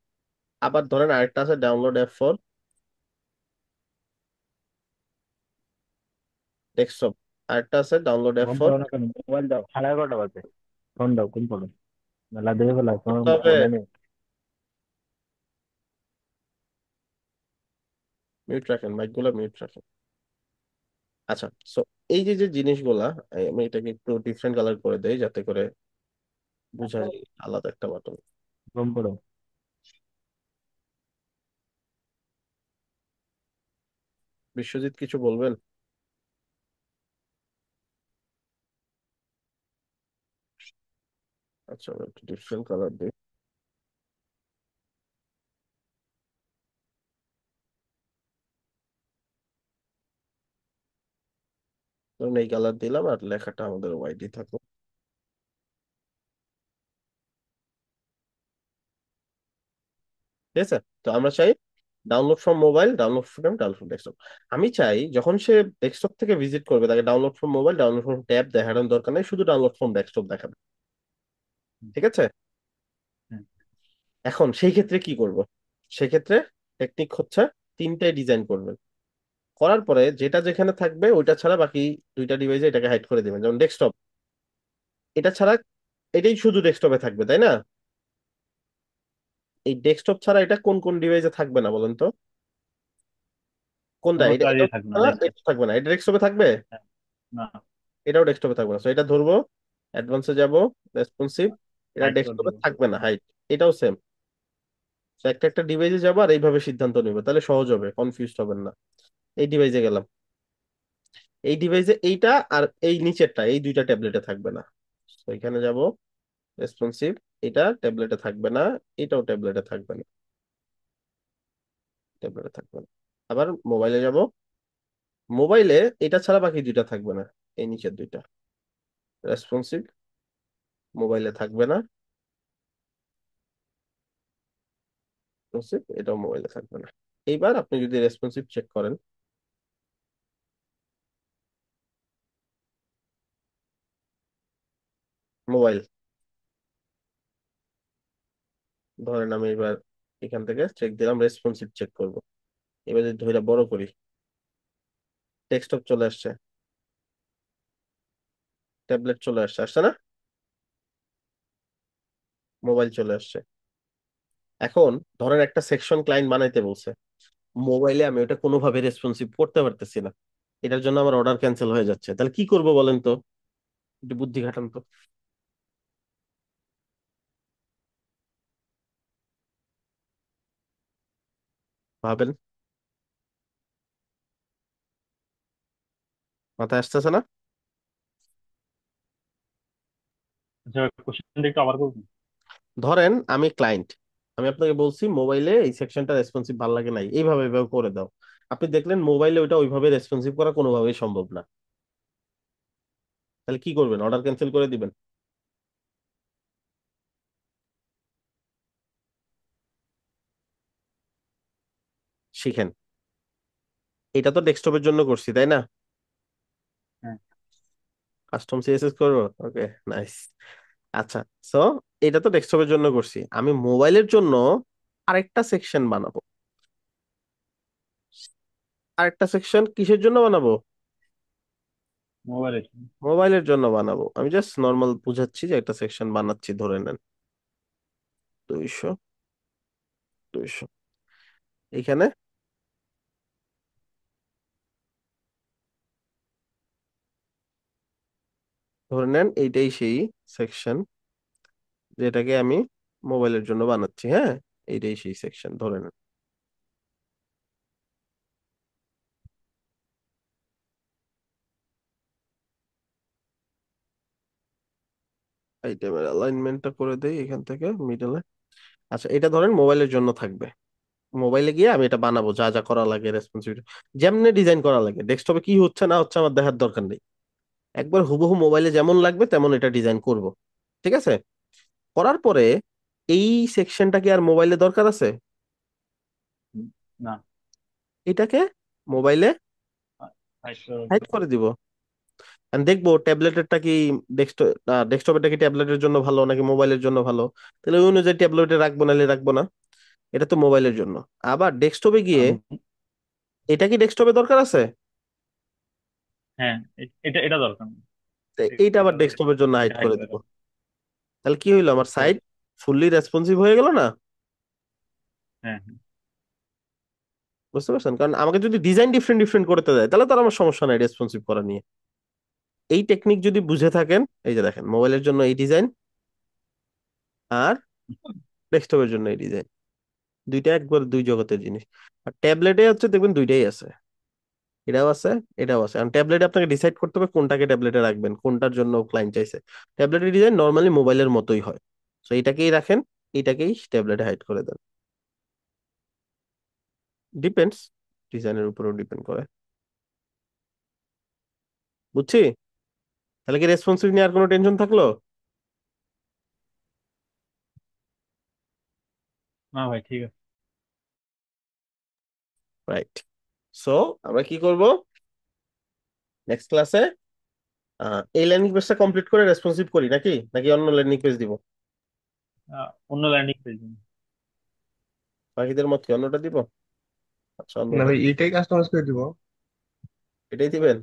আবার ধরেন আরেকটা আছে ডাউনলোড অ্যাপ ফর ডেস্কটপ, আরেকটা আছে ডাউনলোড অ্যাপ ফোন ফর। দাও না কেন, মোবাইল দাও, 11:30 বাজে। ফোন দাও, কোন ফোন? মেলা দিয়ে ফেলা তোমার তবে মনে নেই? মিউট রাখেন, মাইকগুলো মিউট রাখেন। আচ্ছা, সো এই যে যে জিনিসগুলা, আমি এটাকে একটু ডিফারেন্ট কালার করে দেই যাতে করে বোঝা যায় আলাদা একটা বাটন। ফোন করো। বিশ্বজিৎ কিছু বলবেন? আচ্ছা, আমি একটু ডিফারেন্ট কালার দিই। ধরুন এই কালার দিলাম, আর লেখাটা আমাদের ওয়াইডই থাকুক। ঠিক আছে, তো আমরা চাই download from mobile, download from, download from desktop. আমি চাই যখন সে ডেস্কটপ থেকে ভিজিট করবে, তাকে download from mobile, download from tab দেখানোর দরকার নেই, শুধু ডাউনলোড ফ্রম ডেস্কটপ দেখাবে। ঠিক আছে, হ্যাঁ। এখন সেই ক্ষেত্রে কি করব? সেক্ষেত্রে টেকনিক হচ্ছে তিনটাই ডিজাইন করবেন, করার পরে যেটা যেখানে থাকবে ওইটা ছাড়া বাকি দুইটা ডিভাইসে এটাকে হাইড করে দিবেন। যেমন ডেস্কটপ, এটা ছাড়া এটাই শুধু ডেস্কটপে থাকবে, তাই না? এই ডেস্কটপ ছাড়া এটা কোন কোন ডিভাইসে থাকবে না বলেন তো? কোনটা? কোনো এটা কাজই এটাও থাকবে থাকবে না না, ডেস্কটপ। এটা থাকবে না, এটা ডেস্কটপে থাকবে, না, এটাও ডেস্কটপে থাকবে না। তো এটা ধরবো, অ্যাডভান্সে যাব, রেসপন্সিভ, এটা হাইড করে ডেস্কটপে দিব। থাকবে না, হাইট, এটাও সেম। একটা একটা ডিভাইসে যাবো আর এইভাবে সিদ্ধান্ত নিব, তাহলে সহজ হবে, কনফিউজ হবেন না। এই ডিভাইসে গেলাম, এই ডিভাইসে এইটা আর এই নিচেরটা, এই দুইটা ট্যাবলেটে থাকবে না। তো এখানে যাব, রেসপন্সিভ, এটা ট্যাবলেটে থাকবে না, এটাও ট্যাবলেটে থাকবে না, ট্যাবলেটে থাকবে না। আবার মোবাইলে যাব, মোবাইলে এটা ছাড়া বাকি দুইটা থাকবে না, এই নিচের দুইটা। রেসপন্সিভ, মোবাইলে থাকবে না, রেসপন্সিভ, এটাও মোবাইলে থাকবে না। এইবার আপনি যদি রেসপন্সিভ চেক করেন, মোবাইল, ধরেন আমি এবার এখান থেকে চেক দিলাম, রেসপন্সিভ চেক করব। এবার যদি ধরে বড় করি, ডেস্কটপ চলে আসছে, ট্যাবলেট চলে আসছে, আসছে না? মোবাইল চলে আসছে। এখন ধরেন একটা সেকশন ক্লায়েন্ট বানাইতে বলছে, মোবাইলে আমি ওটা কোনোভাবে রেসপন্সিভ করতে পারতেছি না, এটার জন্য আমার অর্ডার ক্যান্সেল হয়ে যাচ্ছে, তাহলে কি করব বলেন তো, একটু বুদ্ধি খাটান তো, ভাবেন, মাথায় আসতেছে না? আচ্ছা, কোশ্চেনটা একটু আবার করবেন? ধরেন আমি ক্লায়েন্ট, আমি আপনাকে বলছি মোবাইলে এই সেকশনটা রেসপন্সিভ ভালো লাগে নাই, এইভাবে এইভাবে করে দাও। আপনি দেখলেন মোবাইলে ওইটা ওইভাবে রেসপন্সিভ করা কোনোভাবেই সম্ভব না, তাহলে কি করবেন? অর্ডার ক্যান্সেল করে দিবেন? শিখেন। এটা তো ডেস্কটপের জন্য করছি, তাই না? হ্যাঁ। কাস্টম সিএসএস করবো, ওকে, নাইস। আচ্ছা, সো এটা তো ডেস্কটপের জন্য করছি, আমি মোবাইলের জন্য আরেকটা সেকশন বানাবো। আরেকটা সেকশন কিসের জন্য বানাবো? মোবাইলের। মোবাইলের জন্য বানাবো। আমি জাস্ট নর্মাল বুঝাচ্ছি যে একটা সেকশন বানাচ্ছি, ধরে নেন 200, 200 এখানে, ধরে নেন এইটাই সেই সেকশন যেটাকে আমি মোবাইলের জন্য বানাচ্ছি, হ্যাঁ, এইটাই সেই সেকশন ধরে নেন। আইটেমের অ্যালাইনমেন্টটা করে দেই এখান থেকে মিডলে। আচ্ছা, এটা ধরেন মোবাইলের জন্য থাকবে। মোবাইলে গিয়ে আমি এটা বানাবো, যা যা করা লাগে রেসপন্সিবিলিটি, যেমনি ডিজাইন করা লাগে, ডেস্কটপে কি হচ্ছে না হচ্ছে আমার দেখার দরকার নেই, একবার হুবহু মোবাইলে যেমন লাগবে তেমন এটা ডিজাইন করব। ঠিক আছে? করার পরে এই সেকশনটা কি আর মোবাইলে দরকার আছে? না। এটাকে মোবাইলে আচ্ছা, হাইড করে দিব। And দেখবো ট্যাবলেটেরটা কি ডেস্কটপ, ডেস্কটপেরটা কি ট্যাবলেটের জন্য ভালো নাকি মোবাইলের জন্য ভালো, তাহলে ওই অনুযায়ী ট্যাবলেটে রাখবো নাহলে রাখবো না। এটা তো মোবাইলের জন্য। আবার ডেস্কটপে গিয়ে এটা কি ডেস্কটপে দরকার আছে? হ্যাঁ, এটা এটা দরকার নেই। তো এইটা এটা আবার ডেস্কটপের জন্য হাইড এটা হাইড করে করে দিব। দাও। তাহলে কি হইলো, আমার হ্যাঁ, সাইট ফুললি রেসপন্সিভ হয়ে গেল না? হ্যাঁ। বুঝতে পারছেন? কারণ আমাকে যদি ডিজাইন ডিফারেন্ট ডিফারেন্ট করতে দেয় তাহলে তো আর আমার সমস্যা নাই রেসপন্সিভ করা নিয়ে। এই টেকনিক যদি বুঝে থাকেন, এই যে দেখেন মোবাইলের জন্য এই ডিজাইন আর ডেস্কটপের জন্য এই ডিজাইন, দুইটা একবার দুই জগতের জিনিস। আর ট্যাবলেটে হচ্ছে দেখবেন দুইটাই আছে, এটাও আছে এটাও আছে। কারণ ট্যাবলেটে আপনাকে ডিসাইড করতে হবে কোনটাকে ট্যাবলেটে রাখবেন, কোনটার জন্য ক্লায়েন্ট চাইছে। ট্যাবলেটের ডিজাইন নর্মালি মোবাইলের মতোই হয়, তো এটাকেই রাখেন, এটাকেই ট্যাবলেটে হাইড করে দেন। ডিপেন্ডস, ডিজাইনের উপরও ডিপেন্ড করে। বুঝছি? তাহলে কি রেসপন্সিভ নিয়ে আর কোনো টেনশন থাকলো? না ভাই, ঠিক আছে। রাইট। সো আমরা কি করব নেক্সট ক্লাসে? এই ল্যান্ডিং পেজটা কমপ্লিট করে রেসপন্সিভ করি নাকি, নাকি অন্য ল্যান্ডিং পেজ দিব? অন্য ল্যান্ডিং পেজ। বাকিদের মত কি অন্যটা দিব? আচ্ছা, না অন্যটা ভাই, এইটাই কাস্টমাইজ করে দিব। এটাই দিবেন।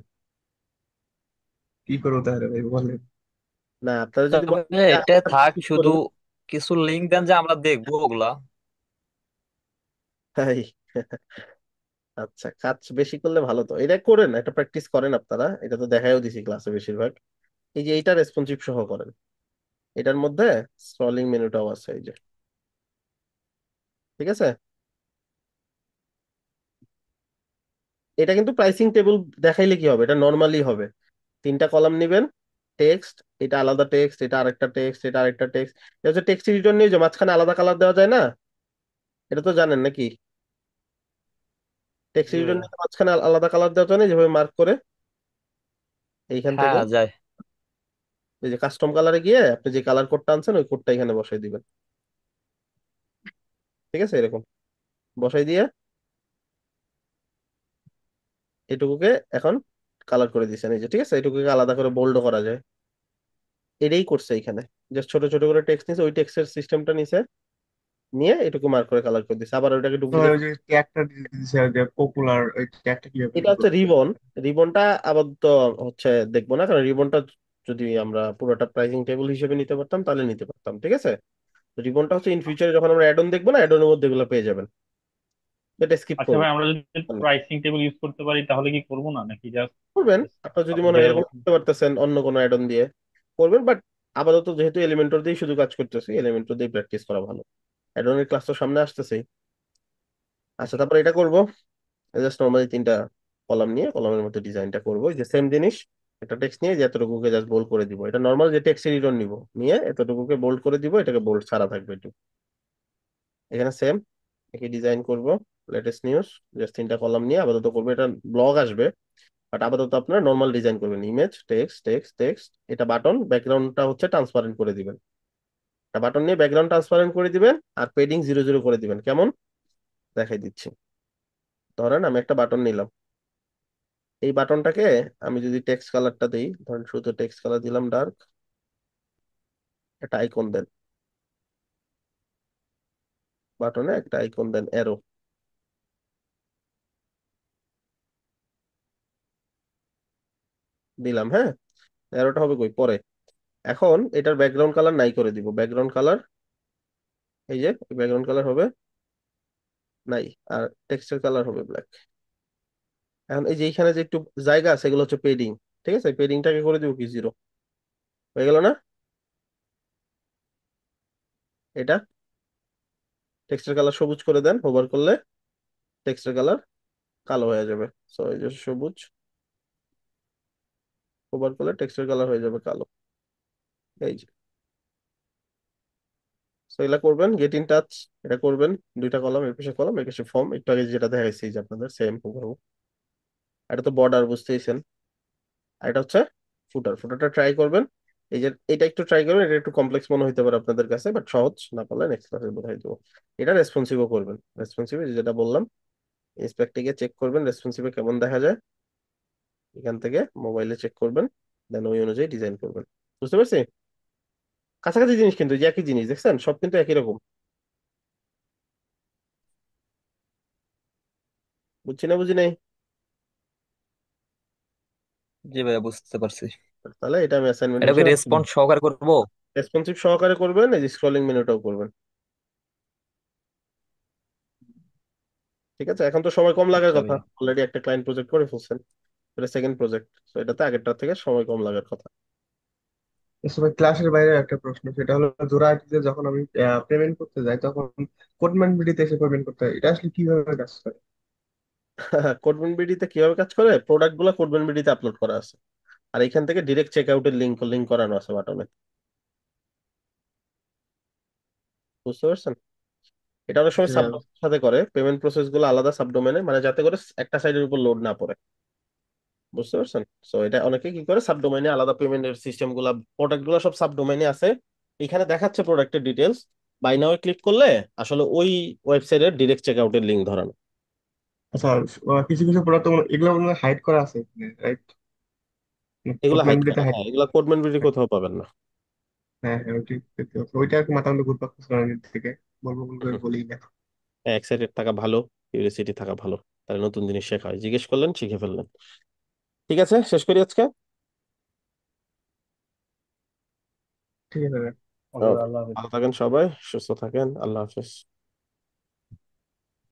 কি করবো তাহলে ভাই বলেন? না, আপনারা যদি তবে বলেন যে এটা আরেকটা থাক, fix শুধু করি, কিছু লিঙ্ক দেন যে আমরা দেখবো ওগুলা। তাই? আচ্ছা, কাজ বেশি করলে ভালো, তো এটা করেন, একটা প্র্যাকটিস করেন আপনারা, এটা তো দেখাইও দিছি ক্লাসে বেশিরভাগ। এই যে এইটা রেসপন্সিভ সহ করেন, এটার মধ্যে স্ক্রলিং মেনুটাও আছে এই যে, ঠিক আছে? এটা কিন্তু প্রাইসিং টেবিল দেখাইলে কি হবে, এটা নর্মালি হবে, তিনটা কলাম নিবেন, টেক্সট, এটা আলাদা টেক্সট, এটা আরেকটা টেক্সট, এটা আরেকটা টেক্সট। এটা হচ্ছে টেক্সট এডিটর নিয়ে যে মাঝখানে আলাদা কালার দেওয়া যায় না, এটা তো জানেন নাকি? টেক্সট জি এডিটর ভাইয়া। নিয়ে মাঝখানে আলাদা কালার দেওয়া যায় না, যেভাবে মার্ক করে এইখান থেকে হ্যাঁ, যায়। এই যে কাস্টম কালারে গিয়ে আপনি যে কালার কোডটা আনছেন ওই কোডটা এখানে বসাই দিবেন। ঠিক আছে? এরকম বসাই দিয়ে এটুকুকে এখন কালার করে দিচ্ছেন, এই যে, ঠিক আছে, এটুকুকে আলাদা করে বোল্ড করা যায়। এটাই করছে এখানে, জাস্ট ছোট ছোট করে টেক্সট নিছে, ওই টেক্সটের সিস্টেমটা নিছে, নিয়ে এটুকু মার্ক করে কালার করে দিছে, আবার ওইটাকে তো ভাই ডুপ্লিকেট। ওই যে ট্যাগটা দিছে, ওই যে পপুলার, ওই ট্যাগটা কিভাবে এটা ই হচ্ছে করবো? রিবন। রিবনটা আপাতত হচ্ছে দেখবো না, কারণ রিবনটা যদি আমরা পুরোটা প্রাইসিং টেবিল হিসেবে নিতে পারতাম তাহলে নিতে পারতাম, ঠিক আছে? রিবনটা হচ্ছে ইন ফিউচারে যখন আমরা অ্যাড অন দেখবো না, অ্যাড অনের মধ্যে এগুলো পেয়ে যাবেন। এটা স্কিপ আচ্ছা করবেন। ভাই, আমরা যদি প্রাইসিং টেবিল ইউজ করতে পারি তাহলে কি করবো না, নাকি জাস্ট করবেন, আপনার যদি মনে হয় এরকম করতে পারতেছেন অন্য কোনো অ্যাড অন দিয়ে করবেন, বাট আপাতত যেহেতু এলিমেন্টর দিয়ে শুধু কাজ করতেছি, এলিমেন্টর দিয়ে প্র্যাকটিস করা ভালো। অ্যাড অনের ক্লাস তো সামনে আসতেছেই। আচ্ছা, তারপর এটা করব, জাস্ট নর্মালি তিনটা কলাম নিয়ে কলামের মধ্যে ডিজাইনটা করবো, এই যে সেম জিনিস, একটা টেক্সট নিয়ে যে এতটুকুকে জাস্ট বোল্ড করে দিব, এটা নর্মাল যে টেক্সট এডিটর নিব, নিয়ে এতটুকুকে বোল্ড করে দিব, এটাকে বোল্ড ছাড়া থাকবে একটু। এখানে সেম একই ডিজাইন করব, লেটেস্ট নিউজ, জাস্ট তিনটা কলাম নিয়ে আপাতত করবো, এটা ব্লগ আসবে, বাট আপাতত আপনারা নর্মাল ডিজাইন করবেন, ইমেজ টেক্সট টেক্সট টেক্সট, এটা বাটন, ব্যাকগ্রাউন্ডটা হচ্ছে ট্রান্সপারেন্ট করে দিবেন, এটা বাটন নিয়ে ব্যাকগ্রাউন্ড ট্রান্সপারেন্ট করে দিবেন, আর পেডিং 0 0 করে দিবেন। কেমন দেখাই দিচ্ছি, ধরেন আমি একটা বাটন নিলাম, এই বাটনটাকে আমি যদি টেক্সট কালারটা দিই, ধরেন শুধু টেক্সট কালার দিলাম ডার্ক, একটা আইকন দেন, বাটনে একটা আইকন দেন, অ্যারো দিলাম, হ্যাঁ, অ্যারোটা হবে কই পরে। এখন এটার ব্যাকগ্রাউন্ড কালার নাই করে দিব, ব্যাকগ্রাউন্ড কালার, এই যে ব্যাকগ্রাউন্ড কালার হবে নাই, আর টেক্সটের কালার হবে ব্ল্যাক। এখন এই যে এইখানে যে একটু জায়গা আছে, এগুলো হচ্ছে পেডিং, ঠিক আছে, পেডিংটাকে করে দিব কি 0, হয়ে গেল না? এটা টেক্সটের কালার সবুজ করে দেন, হোভার করলে টেক্সটের কালার কালো হয়ে যাবে। সো এই যে সবুজ, হোভার করলে টেক্সটের কালার হয়ে যাবে কালো, এই যে। সো এগুলা করবেন, গেট ইন টাচ, এটা করবেন, দুইটা কলাম, এর পাশে কলাম, এর পাশে ফর্ম, একটু আগে যেটা দেখাইছি যে আপনাদের সেম হুবহু। এটা তো বর্ডার বুঝতেইছেন, আর এটা হচ্ছে ফুটার, ফুটারটা ট্রাই করবেন, এই যে এটা একটু ট্রাই করবেন, এটা একটু কমপ্লেক্স মনে হতে পারে আপনাদের কাছে, বাট সহজ, না পারলে নেক্সট ক্লাসে বোঝাই দেবো। এটা রেসপন্সিভও করবেন, রেসপন্সিভ যেটা বললাম, ইন্সপেক্টিংয়ে চেক করবেন রেসপন্সিভে কেমন দেখা যায়, এখান থেকে মোবাইলে চেক করবেন, দেন ওই অনুযায়ী ডিজাইন করবেন। বুঝতে পারছি? কাছাকাছি জিনিস কিন্তু, যে একই জিনিস দেখছেন, সব কিন্তু একই রকম। বুঝছি না বুঝি নাই? জি ভাইয়া, বুঝতে পারছি। তাহলে এটা আমি অ্যাসাইনমেন্ট এটাকে হিসেবে রেসপন্স সহকারে করব। রেসপন্সিভ সহকারে করবেন, এই যে স্ক্রলিং মেনুটাও করবেন। ঠিক আছে, এখন তো সময় কম লাগার আচ্ছা কথা, ভাইয়া। অলরেডি একটা ক্লায়েন্ট প্রজেক্ট করে ফেলছেন, এটা সেকেন্ড প্রজেক্ট, তো এটাতে আগেরটার থেকে সময় কম লাগার কথা। এই সময় ক্লাসের বাইরে একটা প্রশ্ন, সেটা হলো জোড়া আইটিতে যখন আমি পেমেন্ট করতে যাই তখন কোডম্যান বিডিতে এসে পেমেন্ট করতে হয়, এটা আসলে কিভাবে কাজ করে? কোডবিন বিডিতে কিভাবে কাজ করে, প্রোডাক্ট গুলো কোডবিন বিডিতে আপলোড করা আছে, আর এখান থেকে ডিরেক্ট চেক আউটের লিঙ্ক লিঙ্ক করানো আছে বাটনে। বুঝতে পারছেন? এটা অনেক সময় যে সাবডোমেনের সাথে করে, পেমেন্ট প্রসেস গুলো আলাদা সাবডোমেনে, মানে যাতে করে একটা সাইডের উপর লোড না পড়ে। বুঝতে পারছেন? সো এটা অনেকে কি করে, সাবডোমেনে আলাদা পেমেন্টের সিস্টেম গুলা, প্রোডাক্ট গুলো সব সাবডোমেনে আছে, এখানে দেখাচ্ছে প্রোডাক্টের ডিটেলস, বাই নাও ক্লিক করলে আসলে ওই ওয়েবসাইটের ডিরেক্ট চেক আউটের লিঙ্ক ধরানো। আচ্ছা, কিছু কিছু প্রোডাক্ট তো এগুলো মনে হয় হাইড করা আছে, রাইট? এগুলো কোডম্যান হাইড বিডিতে করা, হাইড। হ্যাঁ, এগুলো কোডম্যান বিডি কোথাও পাবেন না। হ্যাঁ হ্যাঁ, ওইটাই দেখতে পাচ্ছি। ওইটা আর কি মাথা মধ্যে ঘুরপাক খাচ্ছে অনেকদিন থেকে, বলবো বলবো করে বলেই না। এক্সাইটেড থাকা ভালো, কিউরিয়াসিটি থাকা ভালো, তাহলে নতুন জিনিস শেখা হয়, জিজ্ঞেস করলেন শিখে ফেললেন। ঠিক আছে, শেষ করি আজকে। ঠিক আছে। ওকে, ওকে, আল্লাহ হাফেজ। ভালো থাকেন সবাই, সুস্থ থাকেন, আল্লাহ হাফেজ।